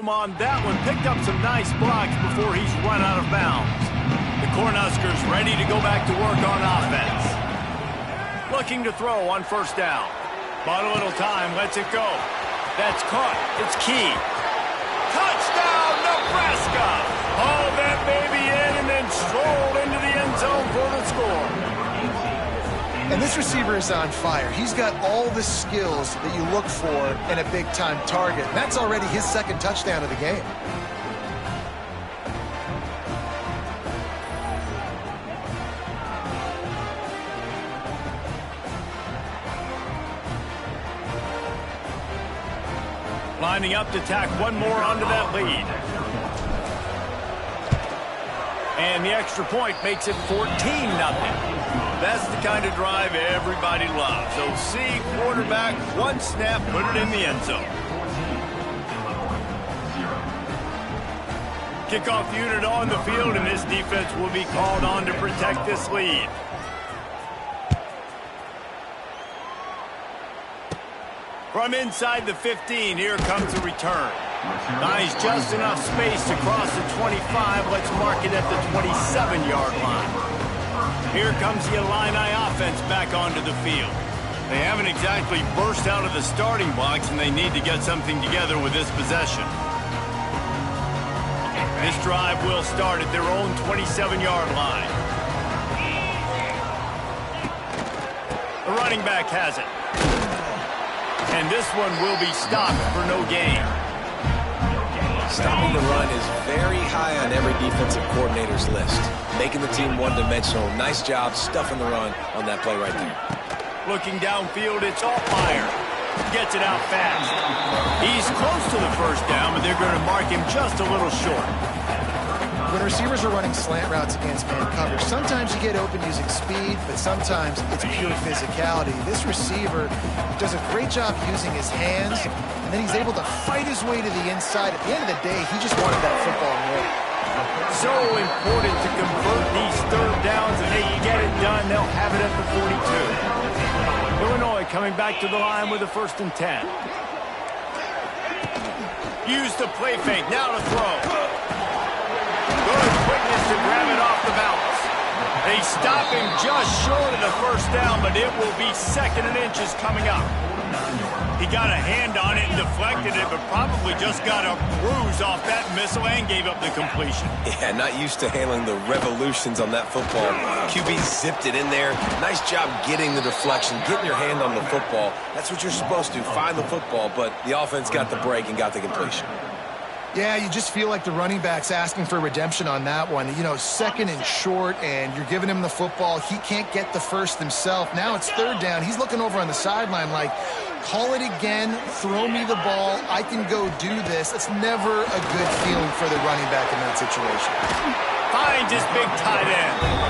home on that one. Picked up some nice blocks before he's run out of bounds. The Cornhuskers ready to go back to work on offense. Looking to throw on first down. Bought a little time, lets it go. That's caught. It's key. Touchdown, Nebraska! Hauled that baby in and then strolled into the end zone for the score. And this receiver is on fire. He's got all the skills that you look for in a big-time target. And that's already his second touchdown of the game. Lining up to tack one more onto that lead. And the extra point makes it 14-0. That's the kind of drive everybody loves. So see, quarterback, one snap, put it in the end zone. Kickoff unit on the field, and this defense will be called on to protect this lead. From inside the 15, here comes the return. Nice, just enough space to cross the 25. Let's mark it at the 27-yard line. Here comes the Illini offense back onto the field. They haven't exactly burst out of the starting blocks, and they need to get something together with this possession. This drive will start at their own 27-yard line. The running back has it. And this one will be stopped for no gain. Stopping the run is very high on every defensive coordinator's list. Making the team one-dimensional. Nice job stuffing the run on that play right there. Looking downfield, it's all fire. Gets it out fast. He's close to the first down, but they're going to mark him just a little short. When receivers are running slant routes against man coverage, sometimes you get open using speed, but sometimes it's pure physicality. This receiver does a great job using his hands, and then he's able to fight his way to the inside. At the end of the day, he just wanted that football more. So important to convert these third downs, and they get it done. They'll have it at the 42. Illinois coming back to the line with a 1st and 10. Use the play fake. Now to throw. Good quickness to grab it off the bounce. They stop him just short of the first down, but it will be 2nd and inches coming up. He got a hand on it and deflected it, but probably just got a bruise off that missile and gave up the completion. Yeah, not used to handling the revolutions on that football. QB zipped it in there. Nice job getting the deflection, getting your hand on the football. That's what you're supposed to, find the football, but the offense got the break and got the completion. Yeah, you just feel like the running back's asking for redemption on that one. You know, 2nd and short, and you're giving him the football. He can't get the first himself. Now it's 3rd down. He's looking over on the sideline like, call it again, throw me the ball, I can go do this. It's never a good feeling for the running back in that situation. Finds his big tight end.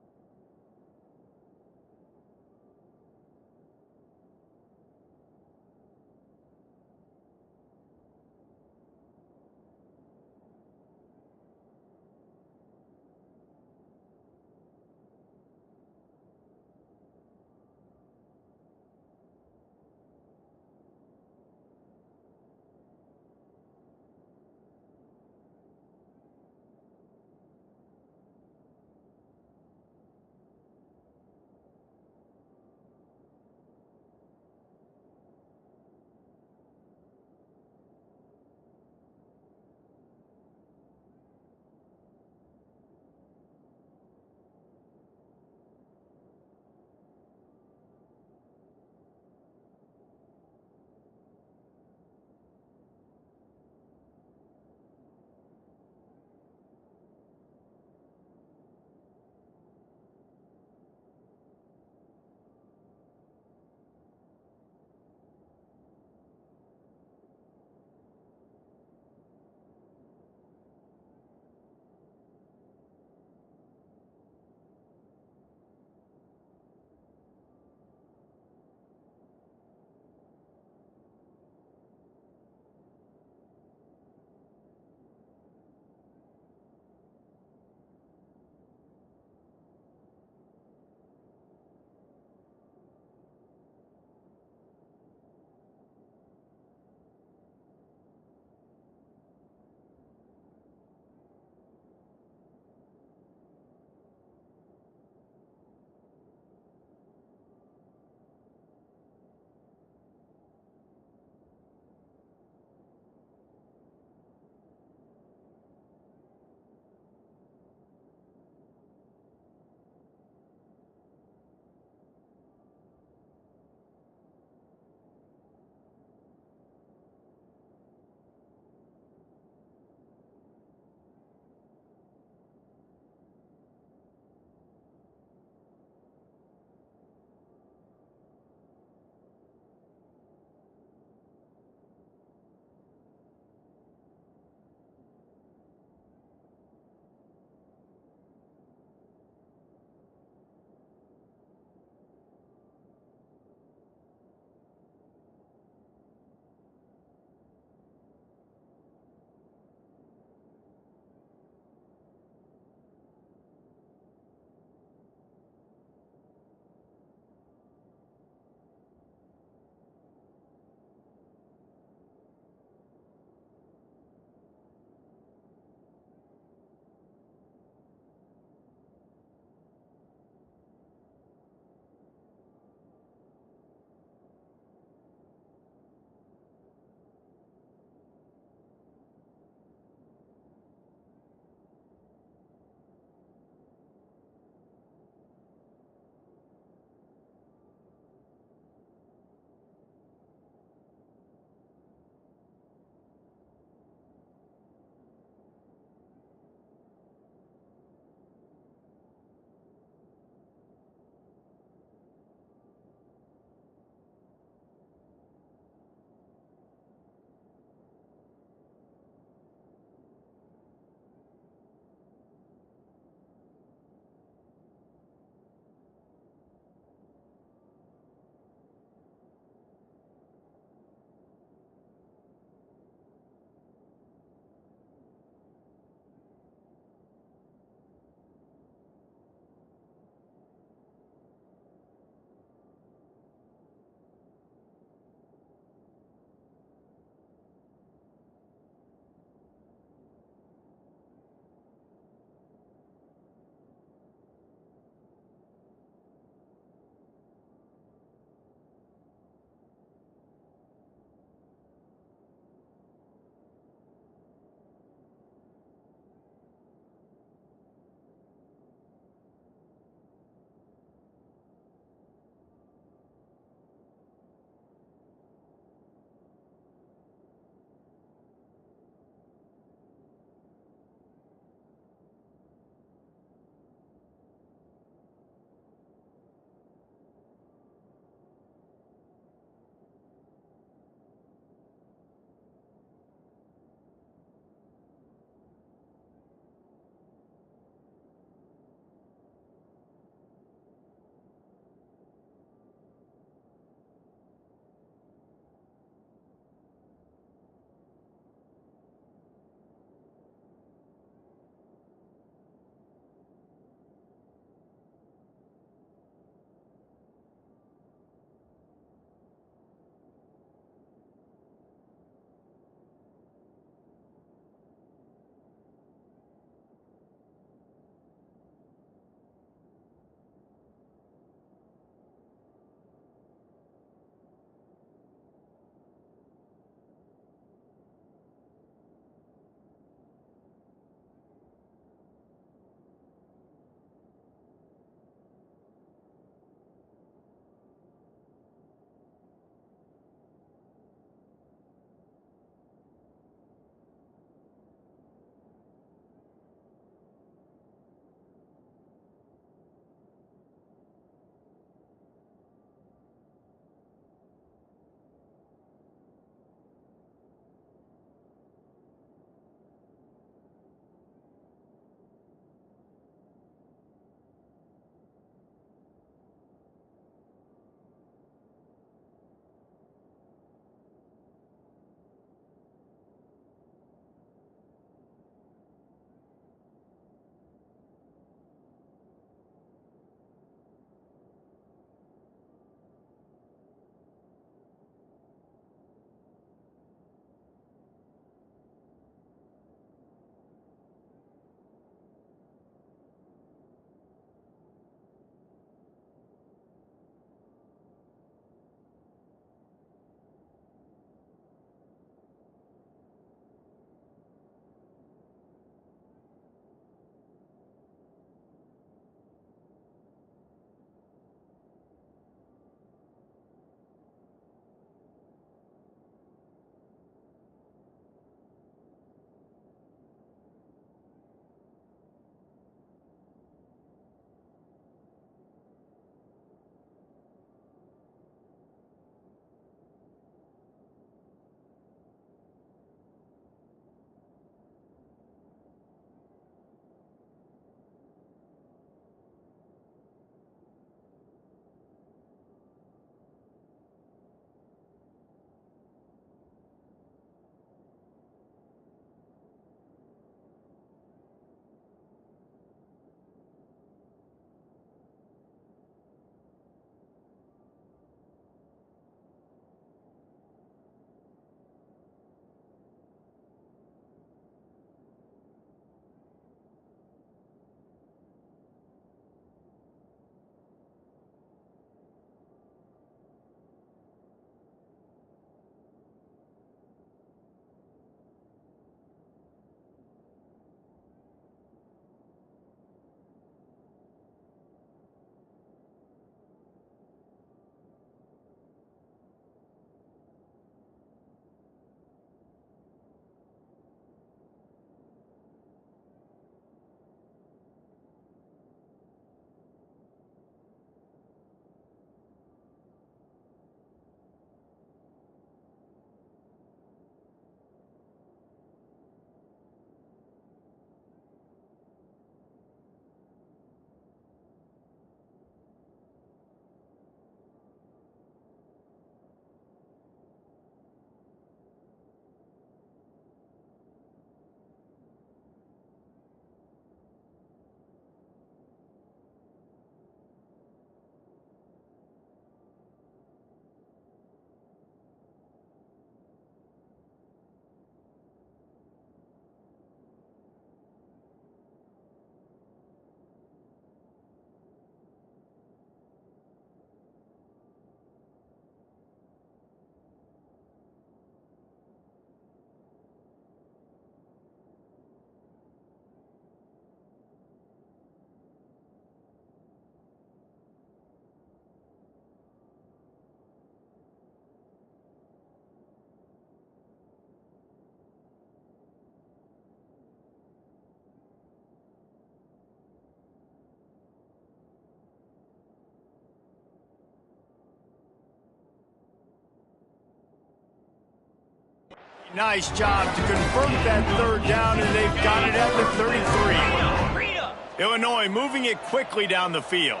Nice job to convert that third down, and they've got it at the 33. Illinois moving it quickly down the field.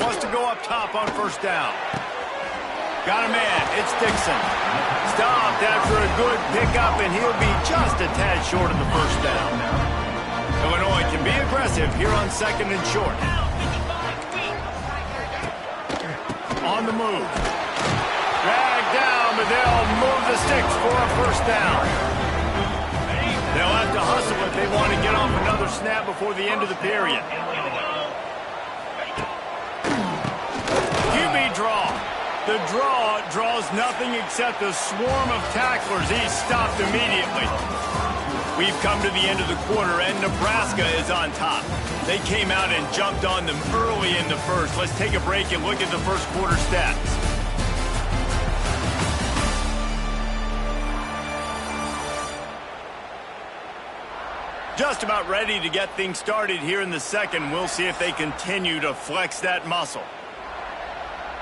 Wants to go up top on first down. Got a man. It's Dixon. Stopped after a good pickup, and he'll be just a tad short of the first down. Illinois can be aggressive here on second and short. On the move. Dragged down, but they'll move the sticks for a first down. They'll have to hustle if they want to get off another snap before the end of the period. QB draw. The draw draws nothing except a swarm of tacklers. He's stopped immediately. We've come to the end of the quarter, and Nebraska is on top. They came out and jumped on them early in the first. Let's take a break and look at the first quarter stats. Just about ready to get things started here in the second. We'll see if they continue to flex that muscle.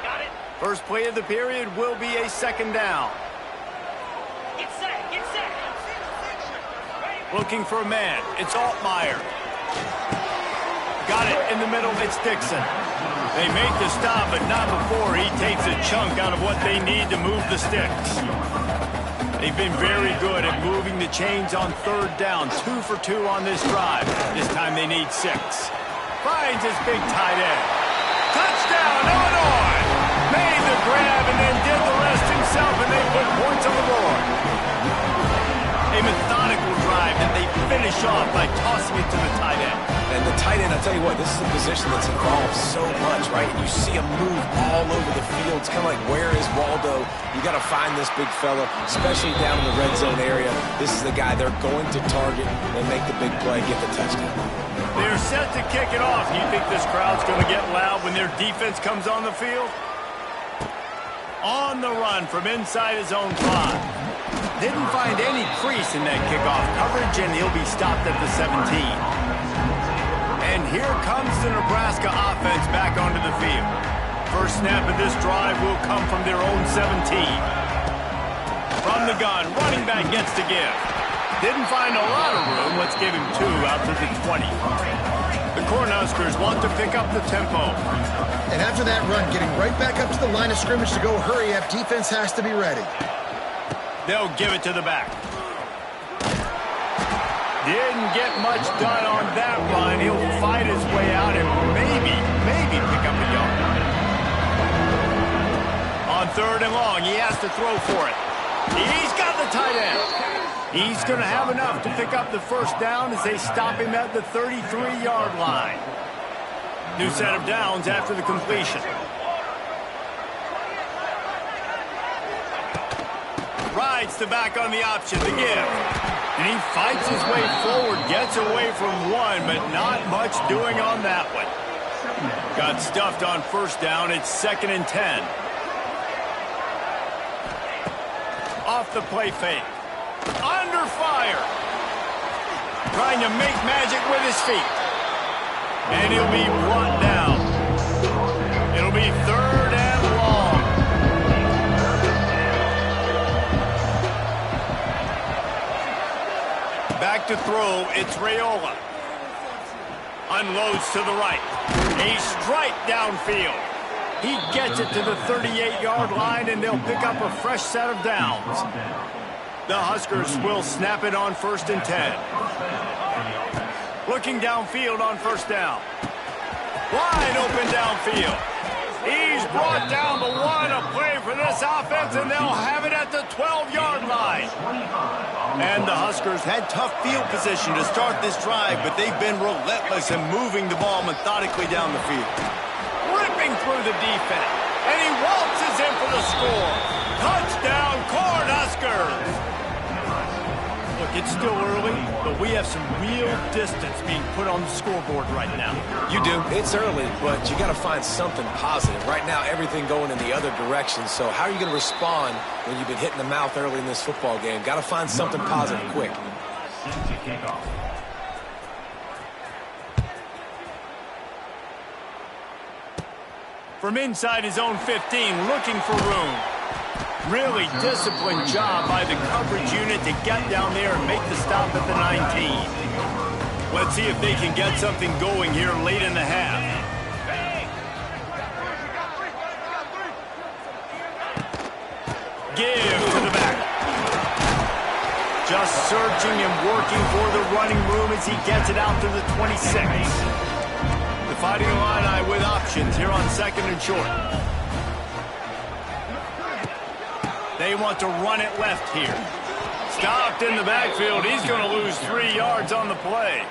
Got it. First play of the period will be a second down. Get set. Get set. Looking for a man. It's Altmaier. Got it in the middle. It's Dixon. They make the stop, but not before he takes a chunk out of what they need to move the sticks. They've been very good at moving the chains on third down. 2 for 2 on this drive. This time they need 6. Finds his big tight end. Touchdown, Illinois! Made the grab and then did the rest himself, and they put points on the board. A methodical drive that they finish off by tossing it to the tight end. And the tight end, I'll tell you what, this is a position that's involved so much, right? And you see him move all over the field. It's kind of like, where is Waldo? You got to find this big fella, especially down in the red zone area. This is the guy they're going to target and make the big play, get the touchdown. They're set to kick it off. You think this crowd's going to get loud when their defense comes on the field? On the run from inside his own 5. Didn't find any crease in that kickoff coverage, and he'll be stopped at the 17. And here comes the Nebraska offense back onto the field. First snap of this drive will come from their own 17. From the gun, running back gets to give. Didn't find a lot of room. Let's give him 2 out to the 20. The Cornhuskers want to pick up the tempo. And after that run, getting right back up to the line of scrimmage to go hurry up, defense has to be ready. They'll give it to the back. Didn't get much done on that run. He'll fight his way out and maybe pick up a yard. On third and long, he has to throw for it. He's got the tight end. He's going to have enough to pick up the first down as they stop him at the 33-yard line. New set of downs after the completion. Rides the back on the option to give. And he fights his way forward, gets away from one, but not much doing on that one. Got stuffed on first down. It's 2nd and 10. Off the play fake. Under fire. Trying to make magic with his feet. And he'll be brought down. It'll be 3rd and long. Back to throw, it's Raiola. Unloads to the right. A strike downfield. He gets it to the 38-yard line, and they'll pick up a fresh set of downs. The Huskers will snap it on 1st and 10. Looking downfield on first down. Wide open downfield. He's brought down the 1, a play for this offense, and they'll have it at the 12-yard line. And the Huskers had tough field position to start this drive, but they've been relentless in moving the ball methodically down the field. Ripping through the defense, and he waltzes in for the score. Touchdown, Cornhuskers! Look, it's still early, but we have some real distance being put on the scoreboard right now. You do. It's early, but you got to find something positive. Right now, everything going in the other direction. So how are you going to respond when you've been hit in the mouth early in this football game? Got to find something positive quick. from inside his own 15, looking for room. Really disciplined job by the coverage unit to get down there and make the stop at the 19. Let's see if they can get something going here late in the half. Give to the back. Just searching and working for the running room as he gets it out to the 26. The Fighting Illini with options here on second and short. They want to run it left here. Stopped in the backfield. He's going to lose 3 yards on the play.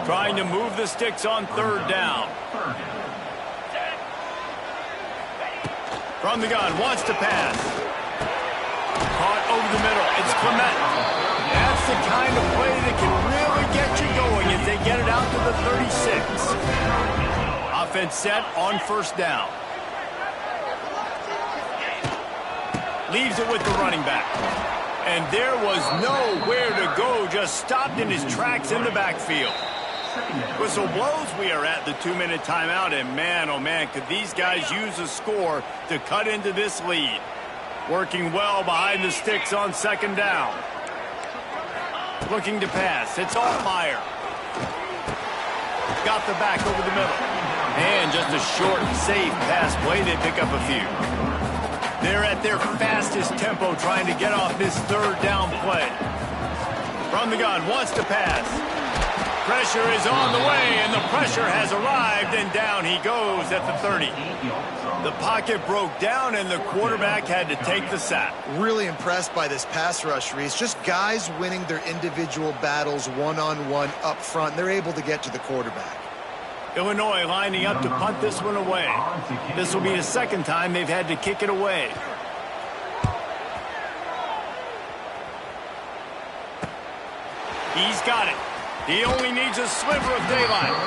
Trying to move the sticks on third down. From the gun, wants to pass. Caught over the middle. It's Clement. That's the kind of play that can really get you going as they get it out to the 36. Offense set on first down. Leaves it with the running back. And there was nowhere to go, just stopped in his tracks in the backfield. Whistle blows, we are at the 2-minute timeout, and man, oh man, could these guys use a score to cut into this lead. Working well behind the sticks on second down. Looking to pass, it's Altmaier. Got the back over the middle. And just a short, safe pass play, they pick up a few. They're at their fastest tempo trying to get off this third down play. From the gun, wants to pass. Pressure is on the way, and the pressure has arrived, and down he goes at the 30. The pocket broke down, and the quarterback had to take the sack. Really impressed by this pass rush, Reese. Just guys winning their individual battles one-on-one up front. They're able to get to the quarterback. Illinois lining up to punt this one away. This will be the second time they've had to kick it away. He's got it. He only needs a sliver of daylight.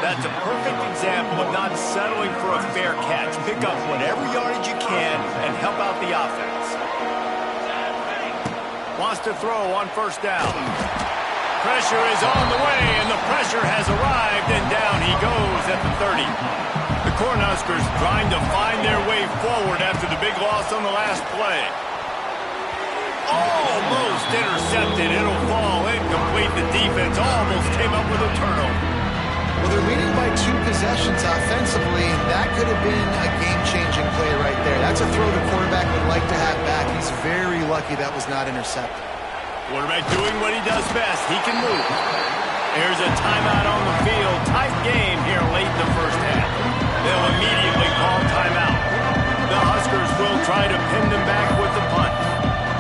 That's a perfect example of not settling for a fair catch. Pick up whatever yardage you can and help out the offense. Wants to throw on first down. Pressure is on the way, and the pressure has arrived, and down he goes at the 30. The Cornhuskers trying to find their way forward after the big loss on the last play. Almost intercepted. It'll fall incomplete. The defense almost came up with a turnover. Well, they're leading by 2 possessions offensively, and that could have been a game-changing play right there. That's a throw the quarterback would like to have back. He's very lucky that was not intercepted. Quarterback doing what he does best. He can move. Here's a timeout on the field. Tight game here late in the first half. They'll immediately call timeout. The Huskers will try to pin them back with the punt.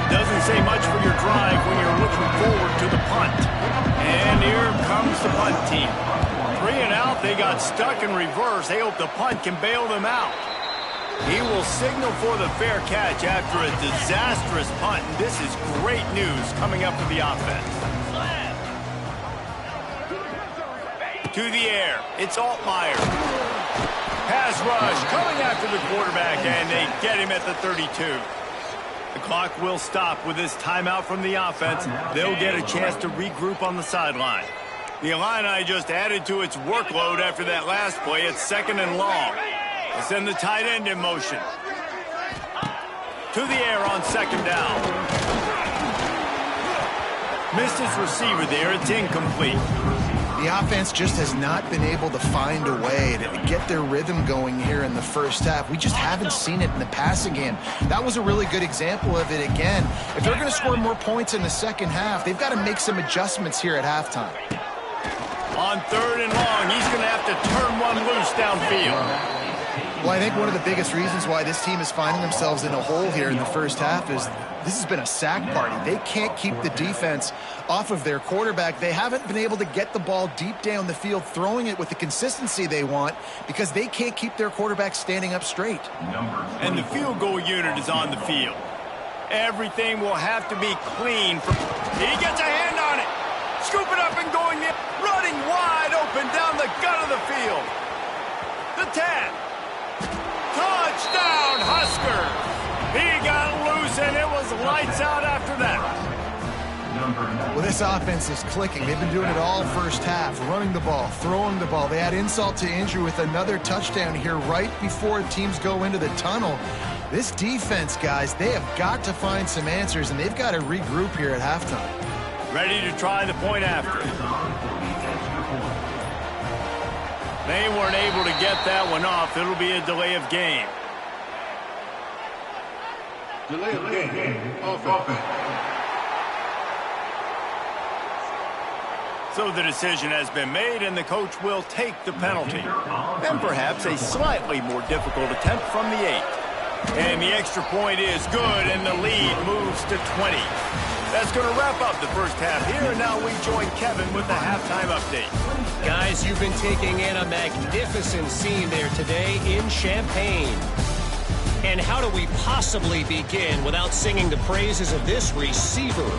Doesn't say much for your drive when you're looking forward to the punt. And here comes the punt team. 3 and out. They got stuck in reverse. They hope the punt can bail them out. He will signal for the fair catch after a disastrous punt. And this is great news coming up for the offense. To the air. It's Altmaier. Pass rush coming after the quarterback, and they get him at the 32. The clock will stop with this timeout from the offense. They'll get a chance to regroup on the sideline. The Illini just added to its workload after that last play. It's second and long. They send the tight end in motion. To the air on second down. Missed his receiver there. It's incomplete. The offense just has not been able to find a way to get their rhythm going here in the first half. We just haven't seen it in the passing game. That was a really good example of it again. If they're going to score more points in the second half, they've got to make some adjustments here at halftime. On third and long, he's going to have to turn one loose downfield. Well, I think one of the biggest reasons why this team is finding themselves in a hole here in the first half is this has been a sack party. They can't keep the defense off of their quarterback. They haven't been able to get the ball deep down the field, throwing it with the consistency they want because they can't keep their quarterback standing up straight. And the field goal unit is on the field. Everything will have to be clean. He gets a hand on it. Scoop it up and going in. Running wide open down the gut of the field. The 10. Touchdown, Huskers! He got loose, and it was lights out after that. Well, this offense is clicking. They've been doing it all first half, running the ball, throwing the ball. They add insult to injury with another touchdown here right before teams go into the tunnel. This defense, guys, they have got to find some answers, and they've got to regroup here at halftime. Ready to try the point after. They weren't able to get that one off. It'll be a delay of game. Delay of game. Offense. So the decision has been made, and the coach will take the penalty. And perhaps a slightly more difficult attempt from the 8. And the extra point is good, and the lead moves to 20. That's going to wrap up the first half here, and now we join Kevin with the halftime update. Guys, you've been taking in a magnificent scene there today in Champaign. And how do we possibly begin without singing the praises of this receiver?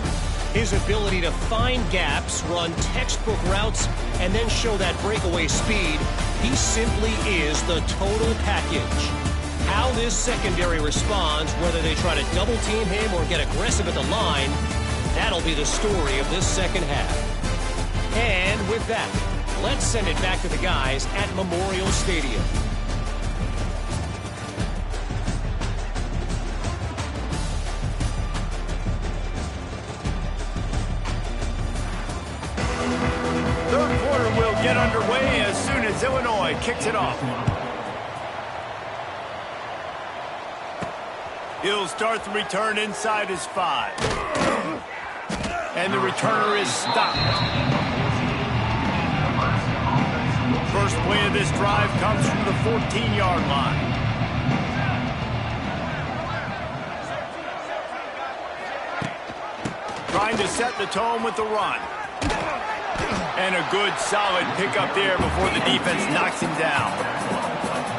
His ability to find gaps, run textbook routes, and then show that breakaway speed. He simply is the total package. How this secondary responds, whether they try to double-team him or get aggressive at the line, that'll be the story of this second half. And with that, let's send it back to the guys at Memorial Stadium. Third quarter will get underway as soon as Illinois kicks it off. He'll start the return inside his 5. And the returner is stopped. First play of this drive comes from the 14-yard line. Trying to set the tone with the run. And a good, solid pickup there before the defense knocks him down.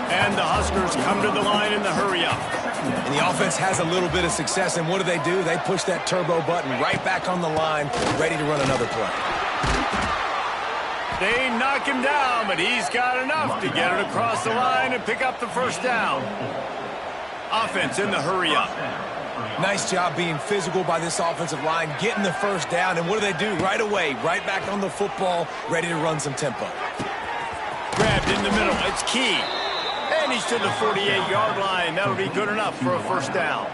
And the Huskers come to the line in the hurry-up. And the offense has a little bit of success, and what do? They push that turbo button right back on the line, ready to run another play. They knock him down, but he's got enough to get it across the line and pick up the first down. Offense in the hurry-up. Nice job being physical by this offensive line, getting the first down, and what do? Right away, right back on the football, ready to run some tempo. Grabbed in the middle, it's key. And he's to the 48-yard line. That'll be good enough for a first down.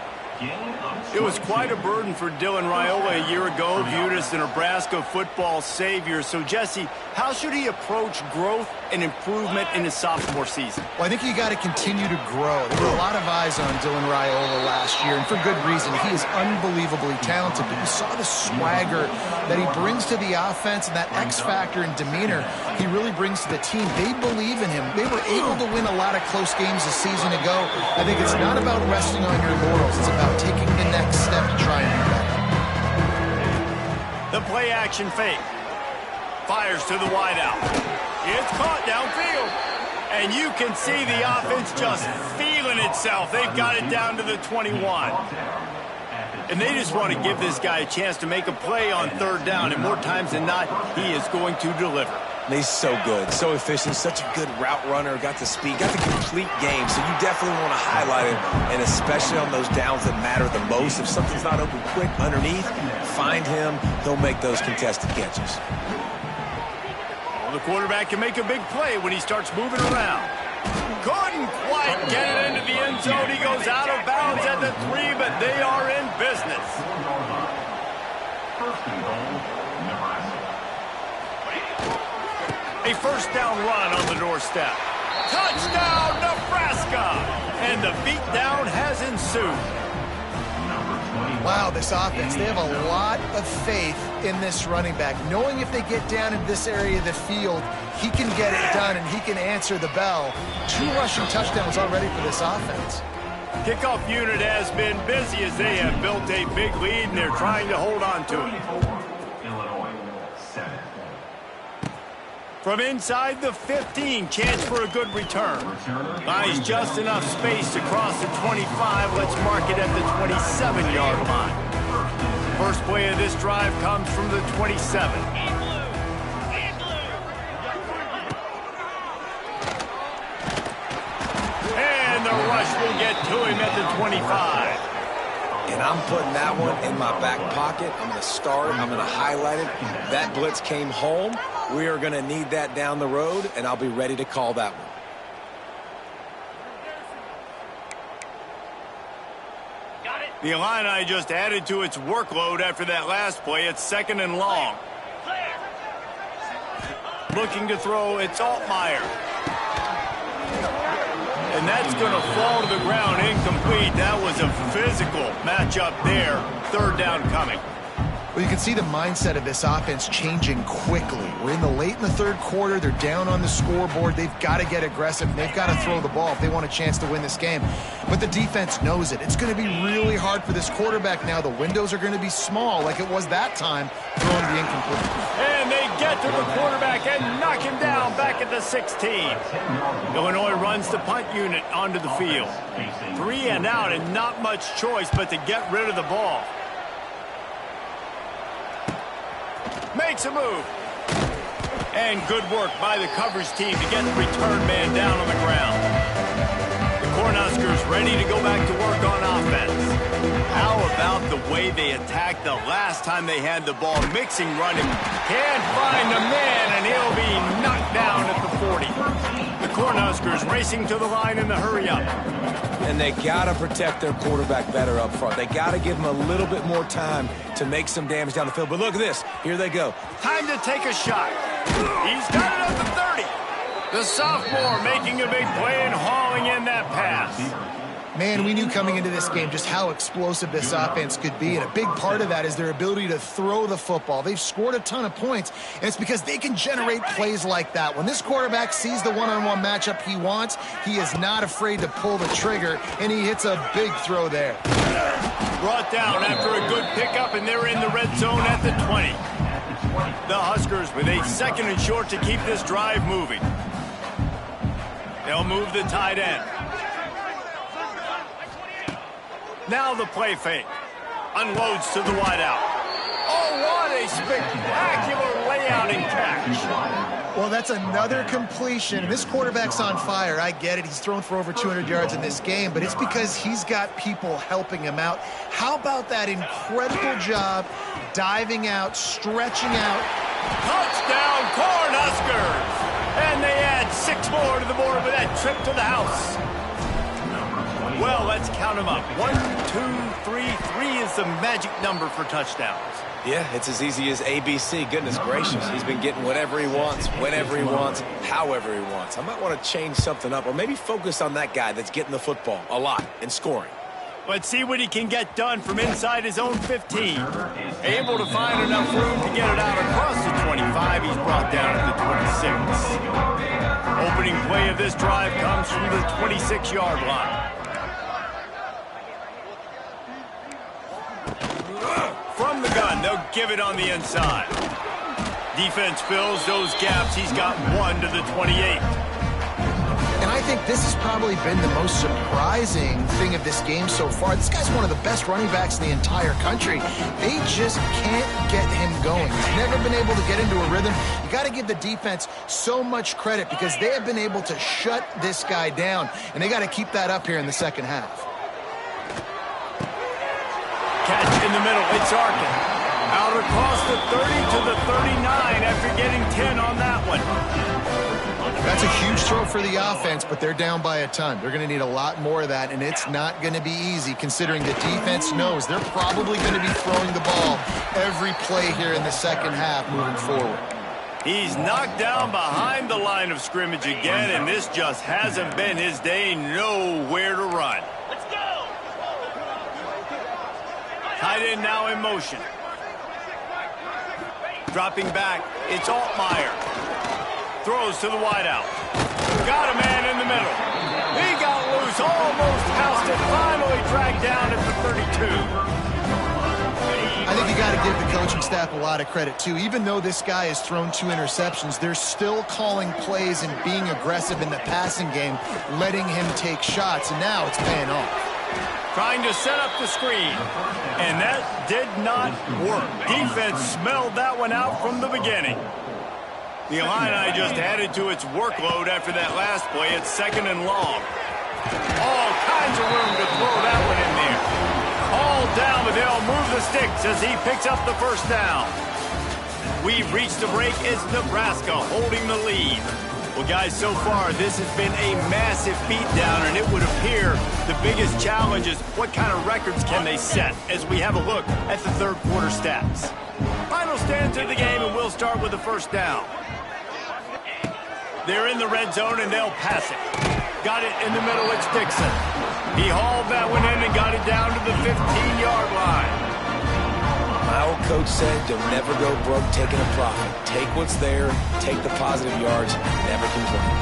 It was quite a burden for Dylan Raiola a year ago, viewed as the Nebraska football savior. So, Jesse, how should he approach growth and improvement in his sophomore season? Well, I think you got to continue to grow. There were a lot of eyes on Dylan Raiola last year, and for good reason. He is unbelievably talented, but you saw the swagger that he brings to the offense and that X factor and demeanor he really brings to the team. They believe in him. They were able to win a lot of close games a season ago. I think it's not about resting on your laurels. It's about taking the next step to try and do better. The play action fake. Fires to the wideout. It's caught downfield. And you can see the offense just feeling itself. They've got it down to the 21. And they just want to give this guy a chance to make a play on third down. And more times than not, he is going to deliver. He's so good, so efficient, such a good route runner, got the speed, got the complete game. So you definitely want to highlight him, and especially on those downs that matter the most. If something's not open quick underneath, find him. He'll make those contested catches. Well, the quarterback can make a big play when he starts moving around. Couldn't quite get it into the end zone. He goes out of bounds at the 3, but they are in business. A first down run on the doorstep. Touchdown, Nebraska! And the beatdown has ensued. Wow, this offense, they have a lot of faith in this running back. Knowing if they get down in this area of the field, he can get it done and he can answer the bell. 2 rushing touchdowns already for this offense. Kickoff unit has been busy as they have built a big lead and they're trying to hold on to it. From inside the 15, chance for a good return. Buys just enough space to cross the 25. Let's mark it at the 27-yard line. First play of this drive comes from the 27. And the rush will get to him at the 25. and I'm putting that one in my back pocket. I'm going to start it. I'm going to highlight it. That blitz came home. We are going to need that down the road, and I'll be ready to call that one. The Illini just added to its workload after that last play. It's 2nd and long. Looking to throw, it's Altmaier. And that's going to fall to the ground incomplete. That was a physical matchup there. 3rd down coming. Well, you can see the mindset of this offense changing quickly. We're in the late in the 3rd quarter. They're down on the scoreboard. They've got to get aggressive. They've got to throw the ball if they want a chance to win this game. But the defense knows it. It's going to be really hard for this quarterback now. The windows are going to be small like it was that time, throwing the incomplete. And they get to the quarterback and knock him down back at the 16. Illinois runs the punt unit onto the field. 3 and out and not much choice but to get rid of the ball. Makes a move. And good work by the coverage team to get the return man down on the ground. The Cornhuskers ready to go back to work on offense. How about the way they attacked the last time they had the ball? Mixing running. Can't find the man, and he'll be knocked down at the 40. The Cornhuskers racing to the line in the hurry-up. And they got to protect their quarterback better up front. They got to give him a little bit more time to make some damage down the field. But look at this. Here they go. Time to take a shot. He's got it at the 30. The sophomore making a big play and hauling in that pass. Man, we knew coming into this game just how explosive this offense could be, and a big part of that is their ability to throw the football. They've scored a ton of points, and it's because they can generate plays like that. When this quarterback sees the one-on-one matchup he wants, he is not afraid to pull the trigger, and he hits a big throw there. Brought down after a good pickup, and they're in the red zone at the 20. The Huskers with a 2nd and short to keep this drive moving. They'll move the tight end. Now the play fake. Unloads to the wideout. Oh, what a spectacular layout and catch. Well, that's another completion. This quarterback's on fire. I get it. He's thrown for over 200 yards in this game, but it's because he's got people helping him out. How about that incredible job diving out, stretching out. Touchdown, Cornhuskers! And they add 6 more to the board with that trip to the house. Well, let's count them up. 1, 2, 3. 3 is the magic number for touchdowns. Yeah, it's as easy as ABC. Goodness gracious. He's been getting whatever he wants, whenever he wants, however he wants. I might want to change something up or maybe focus on that guy that's getting the football a lot and scoring. Let's see what he can get done from inside his own 15. Able to find enough room to get it out across the 25. He's brought down at the 26. Opening play of this drive comes from the 26-yard line. From the gun, they'll give it on the inside. Defense fills those gaps. He's got 1 to the 28. And I think this has probably been the most surprising thing of this game so far. This guy's one of the best running backs in the entire country. They just can't get him going. He's never been able to get into a rhythm. You got to give the defense so much credit because they have been able to shut this guy down, and they got to keep that up here in the 2nd half. Catch in the middle. It's Arkin. Out across the 30 to the 39 after getting 10 on that one. That's a huge throw for the offense, but they're down by a ton. They're going to need a lot more of that, and it's not going to be easy considering the defense knows they're probably going to be throwing the ball every play here in the 2nd half moving forward. He's knocked down behind the line of scrimmage again, and this just hasn't been his day. Nowhere to run. Tight end now in motion. Dropping back, it's Altmaier. Throws to the wideout. Got a man in the middle. He got loose, almost housed it, finally dragged down at the 32. I think you got to give the coaching staff a lot of credit, too. Even though this guy has thrown 2 interceptions, they're still calling plays and being aggressive in the passing game, letting him take shots, and now it's paying off. Trying to set up the screen, and that did not work. Defense smelled that one out from the beginning. The Illini just added to its workload after that last play. It's 2nd and long. All kinds of room to throw that one in there. All down. move the sticks as he picks up the first down. We've reached the break as Nebraska holding the lead. Well, guys, so far this has been a massive beatdown, and it would appear the biggest challenge is what kind of records can they set as we have a look at the third quarter stats. Final stands of the game, and we'll start with the first down. They're in the red zone, and they'll pass it. Got it in the middle, it's Dixon. He hauled that one in and got it down to the 15-yard line. My old coach said, don't never go broke taking a profit. Take what's there, take the positive yards, never complain.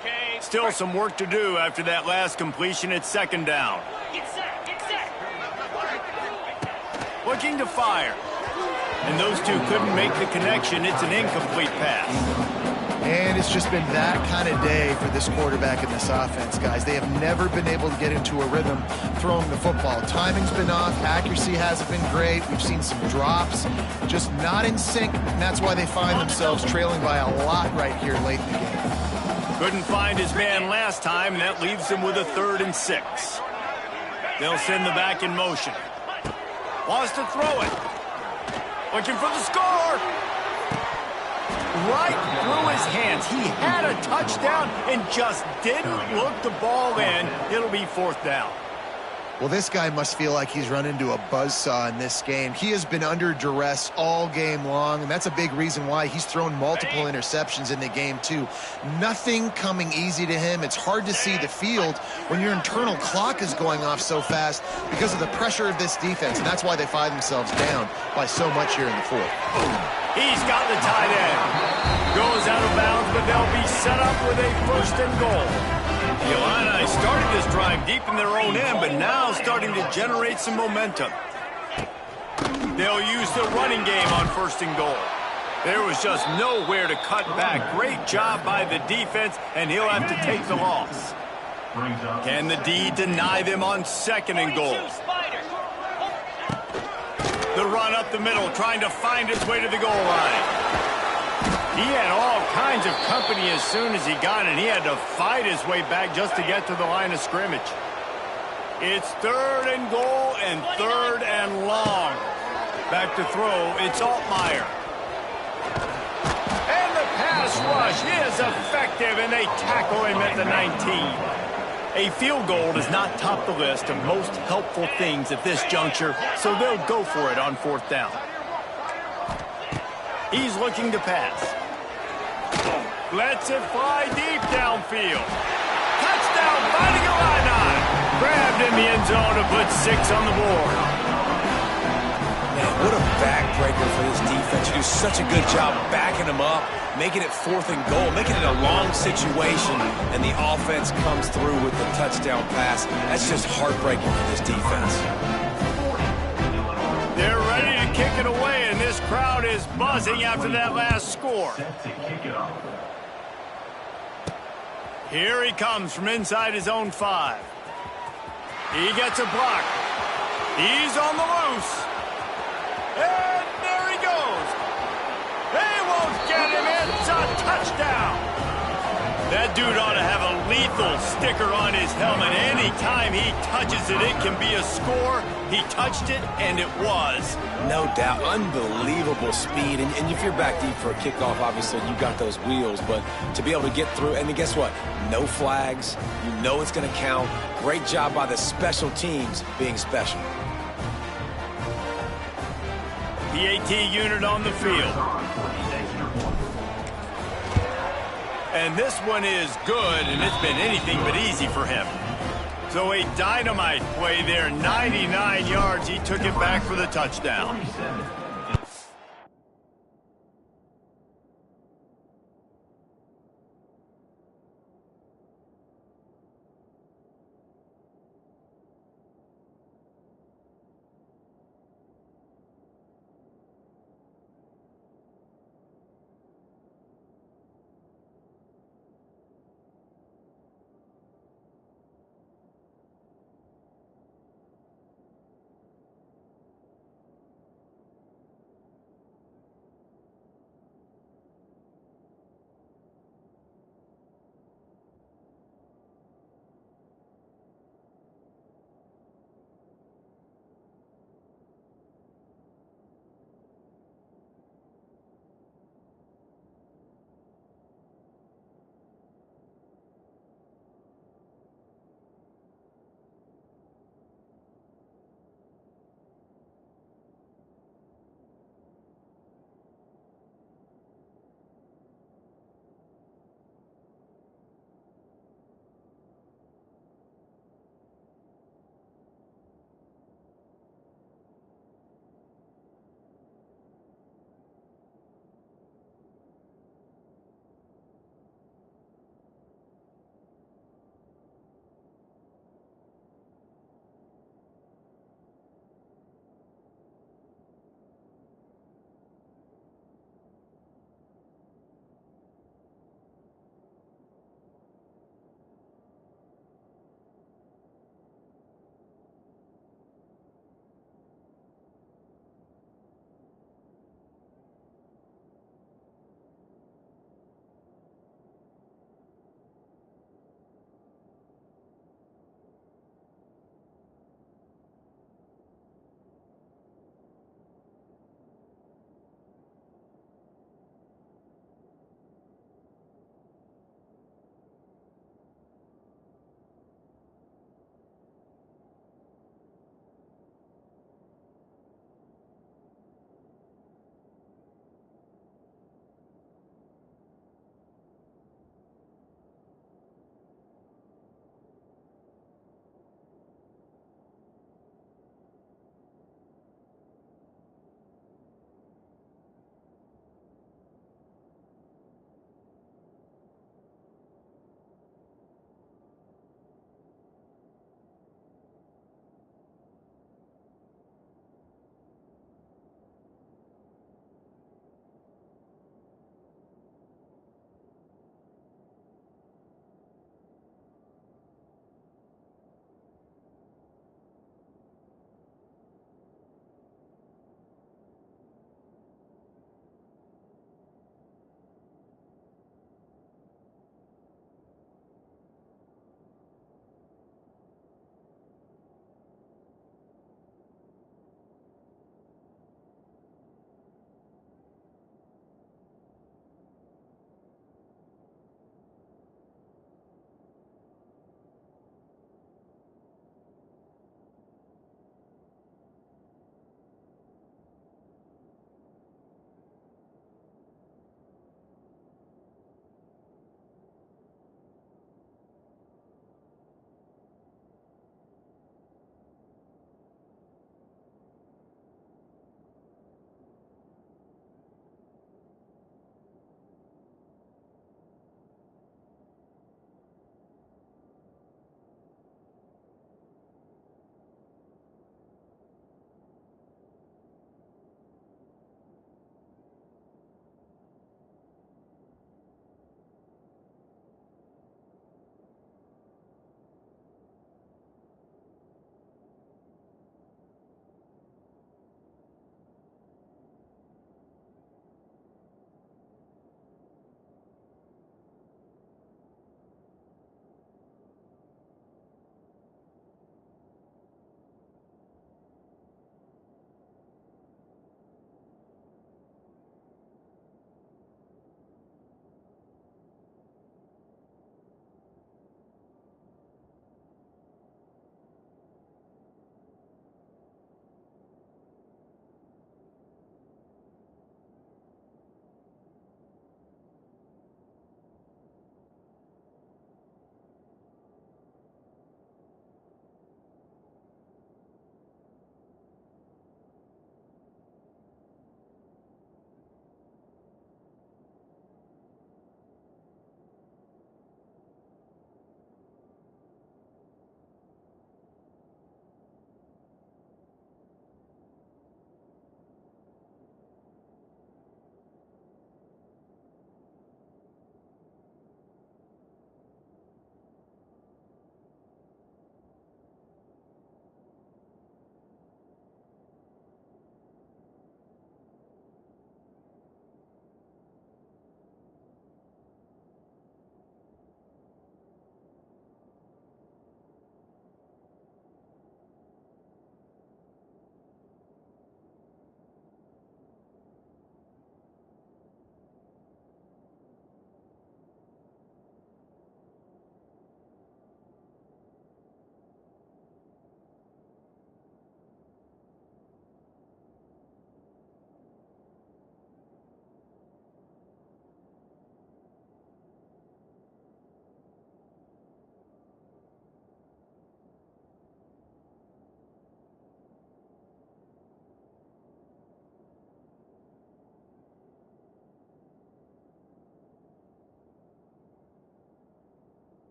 Okay. Still some work to do after that last completion at second down. Get set, get set. Looking to fire. And those two couldn't make the connection. It's an incomplete pass. And it's just been that kind of day for this quarterback in this offense, guys. They have never been able to get into a rhythm throwing the football. Timing's been off. Accuracy hasn't been great. We've seen some drops, just not in sync. And that's why they find themselves trailing by a lot right here late in the game. Couldn't find his man last time, and that leaves him with a 3rd and 6. They'll send the back in motion. Wants to throw it. Looking for the score. Right through his hands. He had a touchdown and just didn't look the ball in. It'll be 4th down. Well, this guy must feel like he's run into a buzzsaw in this game. He has been under duress all game long, and that's a big reason why he's thrown multiple interceptions in the game, too. Nothing coming easy to him. It's hard to see the field when your internal clock is going off so fast because of the pressure of this defense, and that's why they find themselves down by so much here in the 4th. He's got the tight end. Goes out of bounds, but they'll be set up with a 1st and goal. The Illini started this drive deep in their own end, but now starting to generate some momentum. They'll use the running game on 1st and goal. There was just nowhere to cut back. Great job by the defense, and he'll have to take the loss. Can the D deny them on 2nd and goal? The run up the middle, trying to find its way to the goal line. He had all kinds of company as soon as he got it. He had to fight his way back just to get to the line of scrimmage. It's 3rd and goal and 3rd and long. Back to throw, it's Altmaier. And the pass rush is effective, and they tackle him at the 19. A field goal does not top the list of most helpful things at this juncture, so they'll go for it on 4th down. He's looking to pass. Lets it fly deep downfield. Touchdown, Fighting Illini. Grabbed in the end zone to put 6 on the board. Man, what a backbreaker for this defense. You do such a good job backing them up, making it 4th and goal, making it a long situation, and the offense comes through with the touchdown pass. That's just heartbreaking for this defense. They're ready to kick it away, and this crowd is buzzing after that last score. Here he comes from inside his own 5. He gets a block. He's on the loose. And there he goes. They won't get him. It's a touchdown. That dude ought to have a lethal sticker on his helmet. Anytime he touches it, it can be a score. He touched it, and it was. No doubt. Unbelievable speed. And if you're back deep for a kickoff, obviously you got those wheels. But to be able to get through, and then guess what? No flags. You know it's going to count. Great job by the special teams being special. PAT unit on the field. And this one is good, and it's been anything but easy for him. So a dynamite play there, 99 yards. He took it back for the touchdown.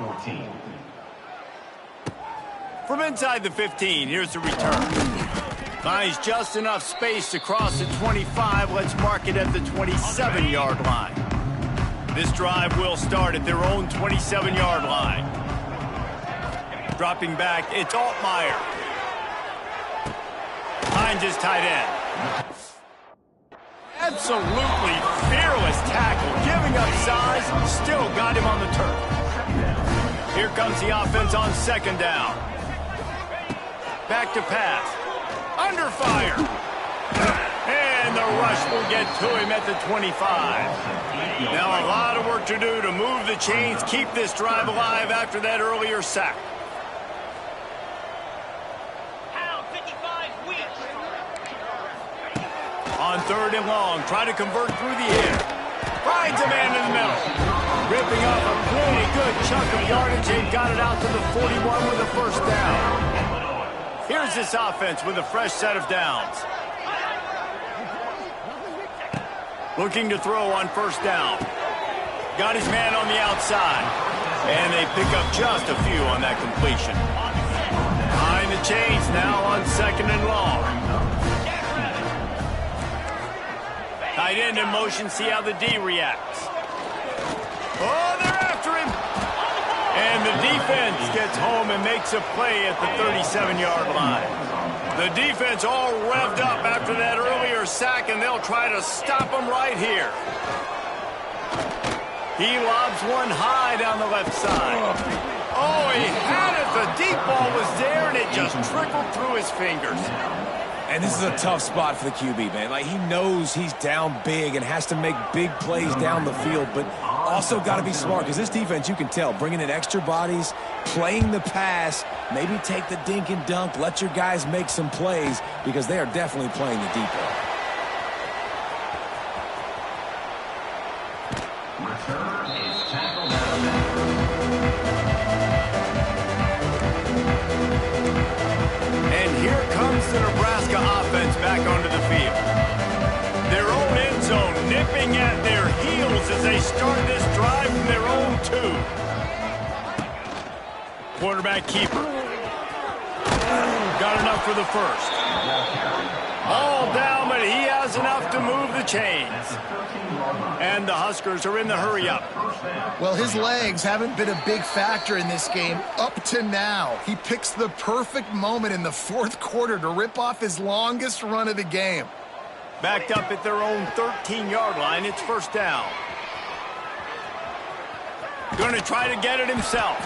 14. From inside the 15, here's the return. Finds just enough space to cross the 25. Let's mark it at the 27-yard line. This drive will start at their own 27-yard line. Dropping back, it's Altmaier. Finds his tight end. Absolutely fearless tackle, giving up size, still got him on the turf. Here comes the offense on second down. Back to pass. Under fire. And the rush will get to him at the 25. Now a lot of work to do to move the chains, keep this drive alive after that earlier sack. On third and long, try to convert through the air. Finds a man in the middle. Ripping off a pretty good chunk of yardage. They've got it out to the 41 with a first down. Here's this offense with a fresh set of downs. Looking to throw on first down. Got his man on the outside. And they pick up just a few on that completion. Behind the chains now on second and long. Tight end in motion, see how the D reacts. Oh, they're after him. And the defense gets home and makes a play at the 37-yard line. The defense all revved up after that earlier sack, and they'll try to stop him right here. He lobs one high down the left side. Oh, he had it. The deep ball was there, and it just trickled through his fingers. And this is a tough spot for the QB, man. Like, he knows he's down big and has to make big plays down the field, but also got to be smart because this defense, you can tell, bringing in extra bodies, playing the pass, maybe take the dink and dunk, let your guys make some plays because they are definitely playing the deep ball. Return is tackled And here comes the Nebraska offense back onto the field. Their own end zone nipping at their heels as they start this drive from their own 2. Quarterback keeper. Got enough for the first. All down, but he has enough to move the chains. And the Huskers are in the hurry-up. Well, his legs haven't been a big factor in this game up to now. He picks the perfect moment in the fourth quarter to rip off his longest run of the game. Backed up at their own 13-yard line, it's first down. Going to try to get it himself.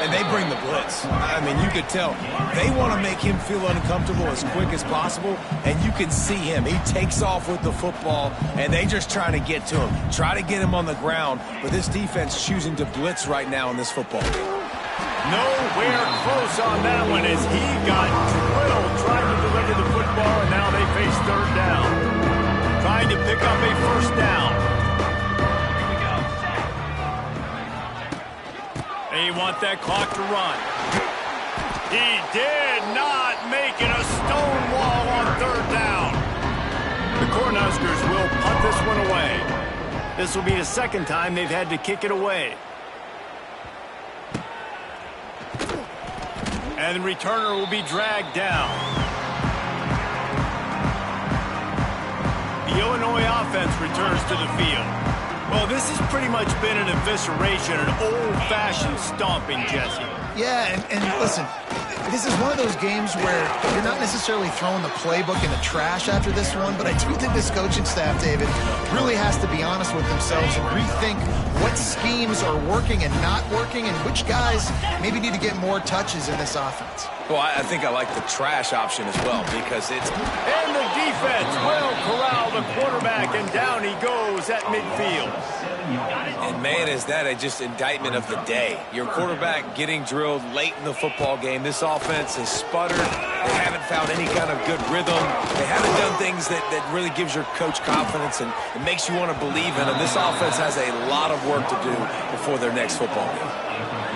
And they bring the blitz. I mean, you could tell they want to make him feel uncomfortable as quick as possible, and you can see him. He takes off with the football, and they just trying to get to him, try to get him on the ground, but this defense choosing to blitz right now in this football game. Nowhere close on that one as he got drilled trying to deliver the football, and now they face third down. Trying to pick up a first down. They want that clock to run. He did not make it a stone wall on third down. The Cornhuskers will punt this one away. This will be the second time they've had to kick it away. And the returner will be dragged down. The Illinois offense returns to the field. Well, this has pretty much been an evisceration, an old-fashioned stomping, Jesse. Yeah, and listen, this is one of those games where you're not necessarily throwing the playbook in the trash after this one, but I do think this coaching staff, David, really has to be honest with themselves and rethink what schemes are working and not working and which guys maybe need to get more touches in this offense. Well, I think I like the trash option as well because it's... And the defense will corral the quarterback, and down he goes at midfield. And, man, is that a just indictment of the day. Your quarterback getting drilled late in the football game. This offense has sputtered. They haven't found any kind of good rhythm. They haven't done things that really gives your coach confidence and it makes you want to believe in them. This offense has a lot of work to do before their next football game.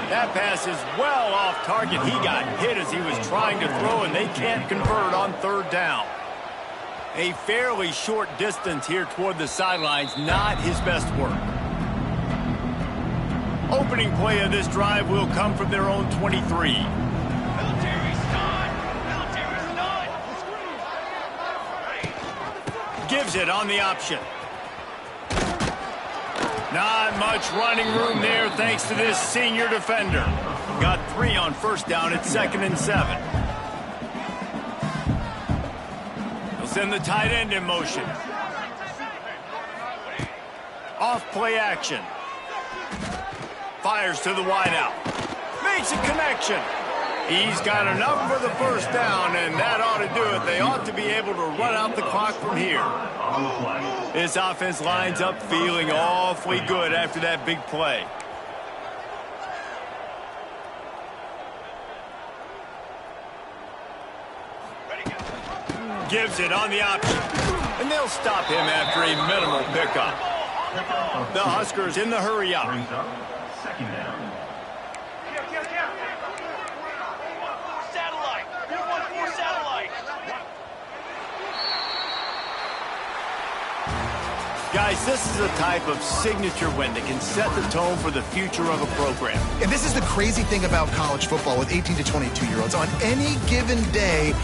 That pass is well off target. He got hit as he was trying to throw, and they can't convert on third down. A fairly short distance here toward the sidelines, not his best work. Opening play of this drive will come from their own 23. Military's done! Military's done! Gives it on the option. Not much running room there thanks to this senior defender. Got 3 on first down at 2nd and 7. He'll send the tight end in motion. Off play action. Fires to the wideout. Makes a connection. He's got enough for the first down, and that ought to do it. They ought to be able to run out the clock from here. This offense lines up feeling awfully good after that big play. Gives it on the option. And they'll stop him after a minimal pickup. The Huskers in the hurry up. Second down. Satellite! 414 satellite! Guys, this is a type of signature win that can set the tone for the future of a program. And this is the crazy thing about college football with 18 to 22-year-olds. On any given day,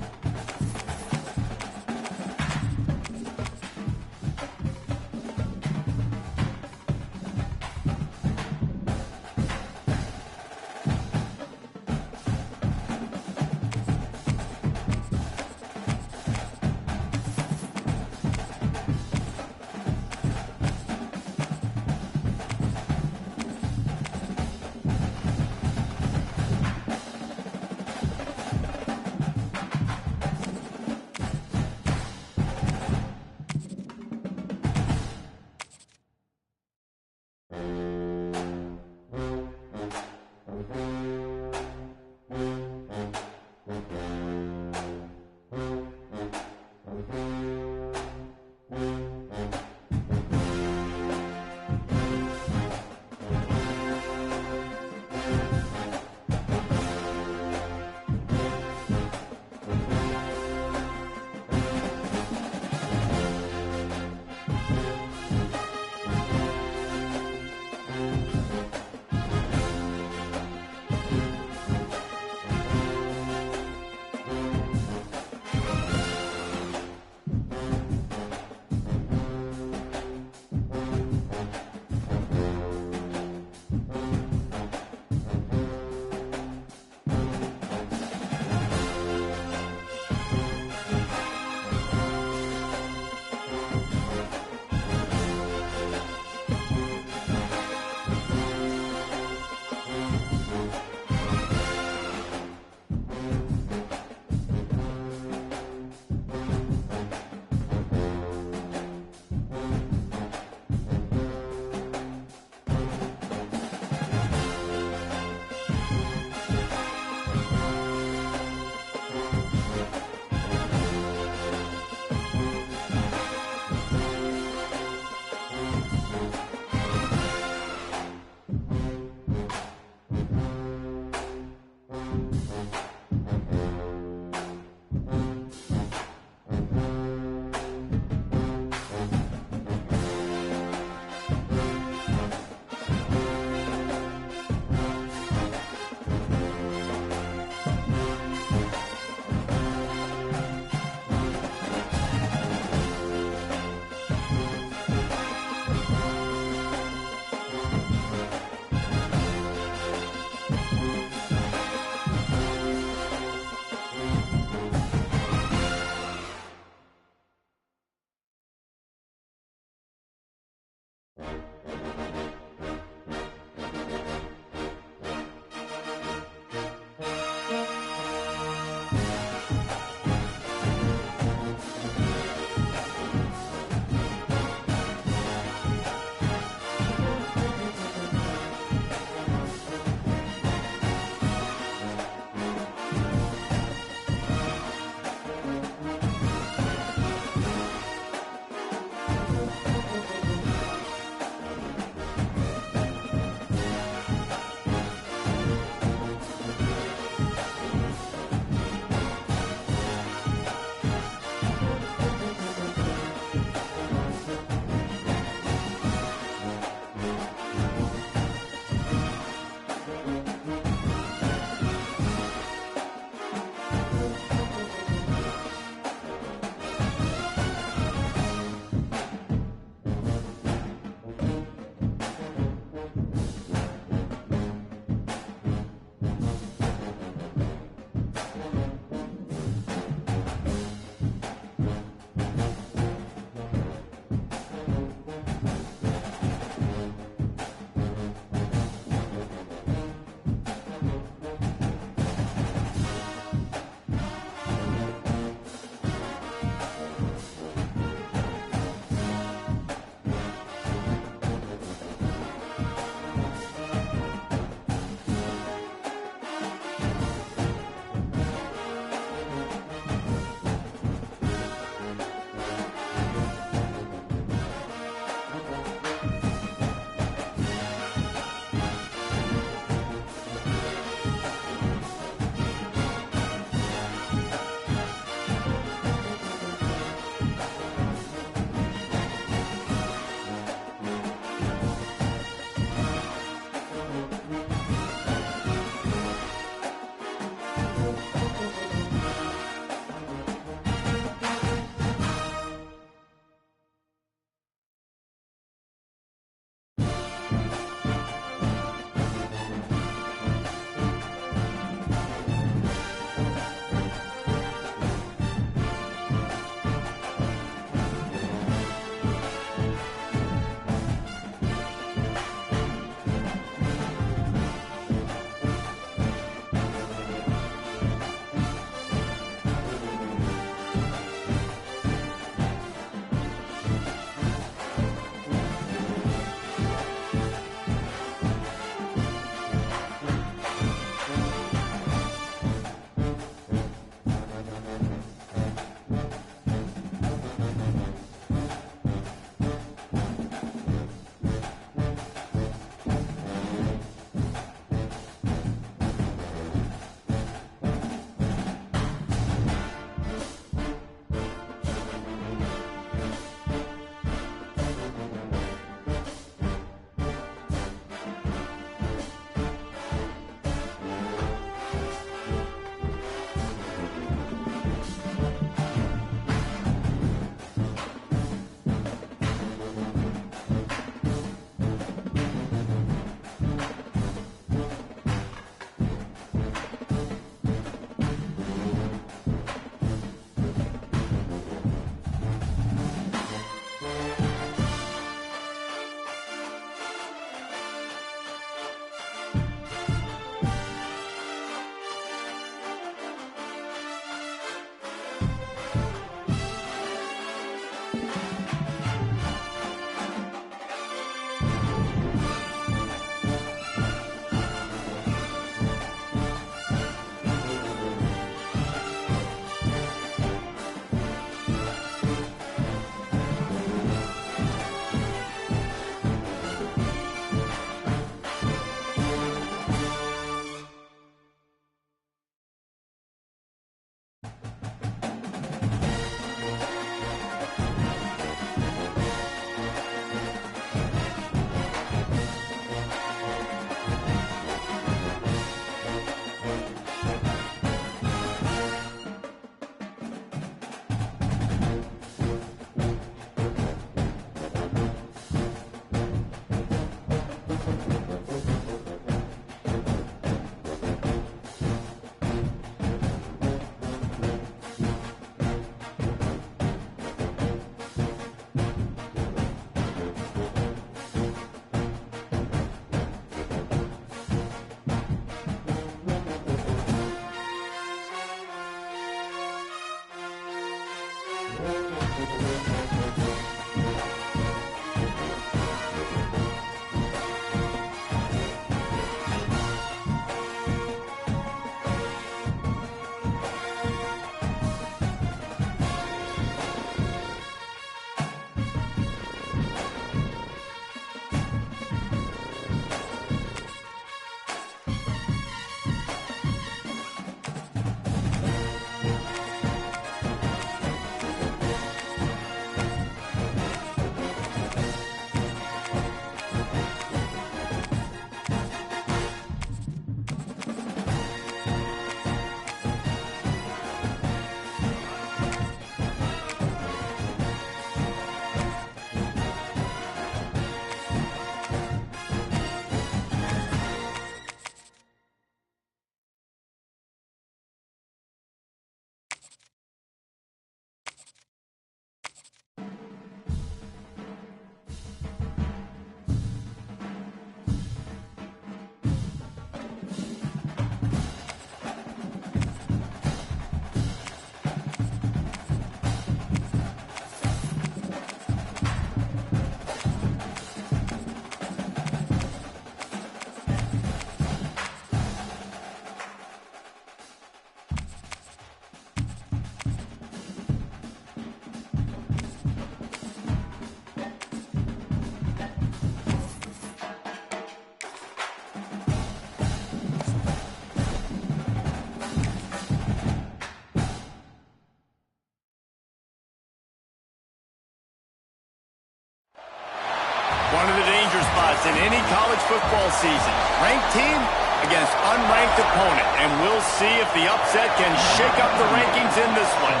One of the danger spots in any college football season. Ranked team against unranked opponent. And we'll see if the upset can shake up the rankings in this one.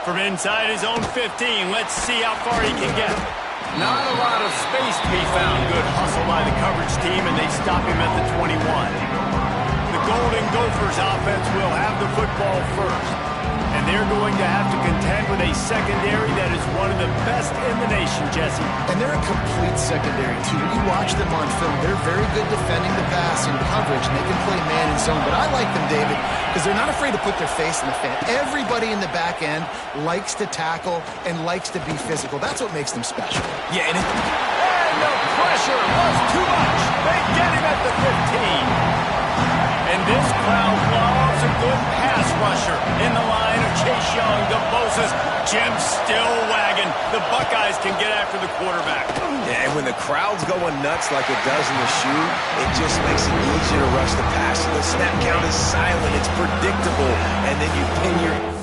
From inside his own 15, let's see how far he can get. Not a lot of space to be found. Good hustle by the coverage team, and they stop him at the 21. The Golden Gophers offense will have the football first. And they're going to have to contend with a secondary that is one of the best in the nation, Jesse. And they're a complete secondary, too. When you watch them on film, they're very good defending the pass and coverage, and they can play man and zone. But I like them, David, because they're not afraid to put their face in the fan. Everybody in the back end likes to tackle and likes to be physical. That's what makes them special. Yeah, and the pressure was too much. They get him at the 15. And this crowd loves a good pass rusher in the line of Chase Young to Moses. Jim's still wagging. The Buckeyes can get after the quarterback. Yeah, and when the crowd's going nuts like it does in the shoe, it just makes it easier to rush the pass. The snap count is silent. It's predictable. And then you pin your...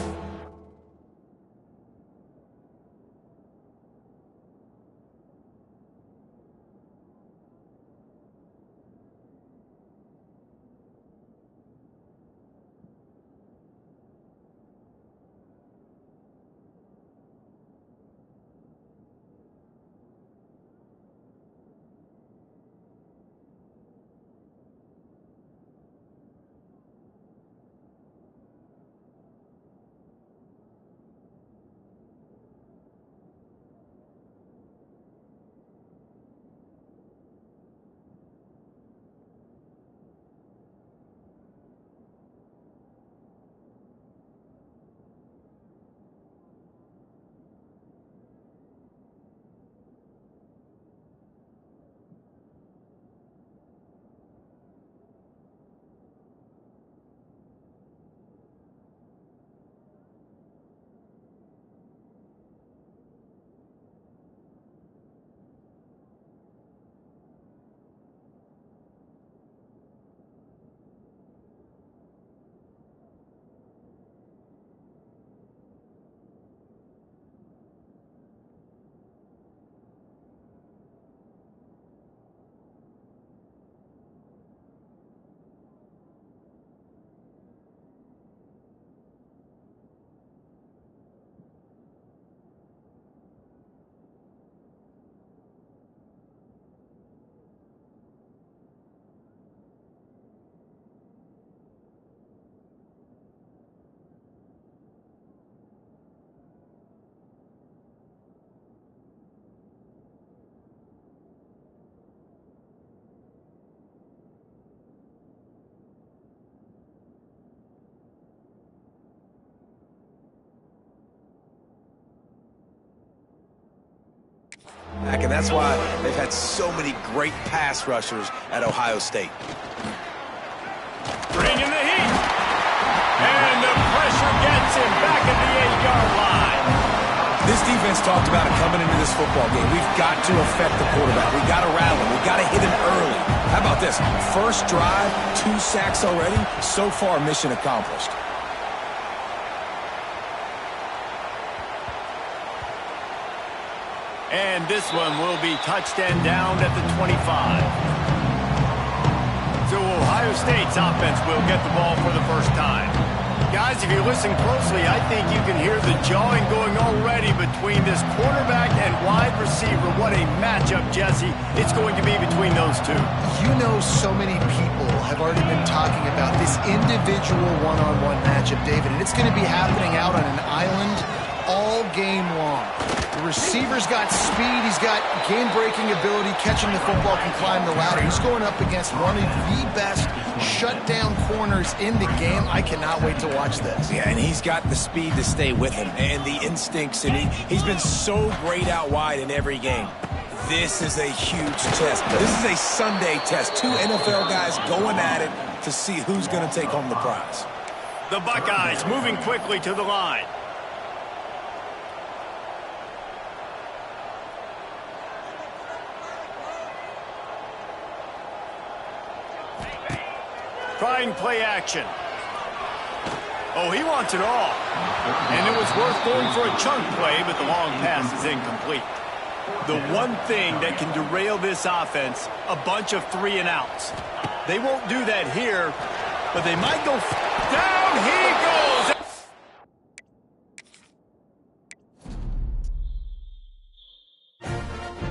And that's why they've had so many great pass rushers at Ohio State. Bringing the heat. And the pressure gets him back at the 8-yard line. This defense talked about it coming into this football game. We've got to affect the quarterback. We've got to rattle him. We've got to hit him early. How about this? First drive, 2 sacks already. So far, mission accomplished. And this one will be touched and down at the 25. So Ohio State's offense will get the ball for the first time. Guys, if you listen closely, I think you can hear the jawing going already between this quarterback and wide receiver. What a matchup, Jesse, it's going to be between those two. You know, so many people have already been talking about this individual one-on-one matchup, David, and it's going to be happening out on an island all game long. The receiver's got speed, he's got game-breaking ability, catching the football, can climb the ladder. He's going up against one of the best shutdown corners in the game. I cannot wait to watch this. Yeah, and he's got the speed to stay with him and the instincts, and he's been so great out wide in every game. This is a huge test. This is a Sunday test. 2 NFL guys going at it to see who's going to take home the prize. The Buckeyes moving quickly to the line. Trying play action. Oh, he wants it all. And it was worth going for a chunk play, but the long pass is incomplete. The one thing that can derail this offense, a bunch of 3-and-outs. They won't do that here, but they might go down. He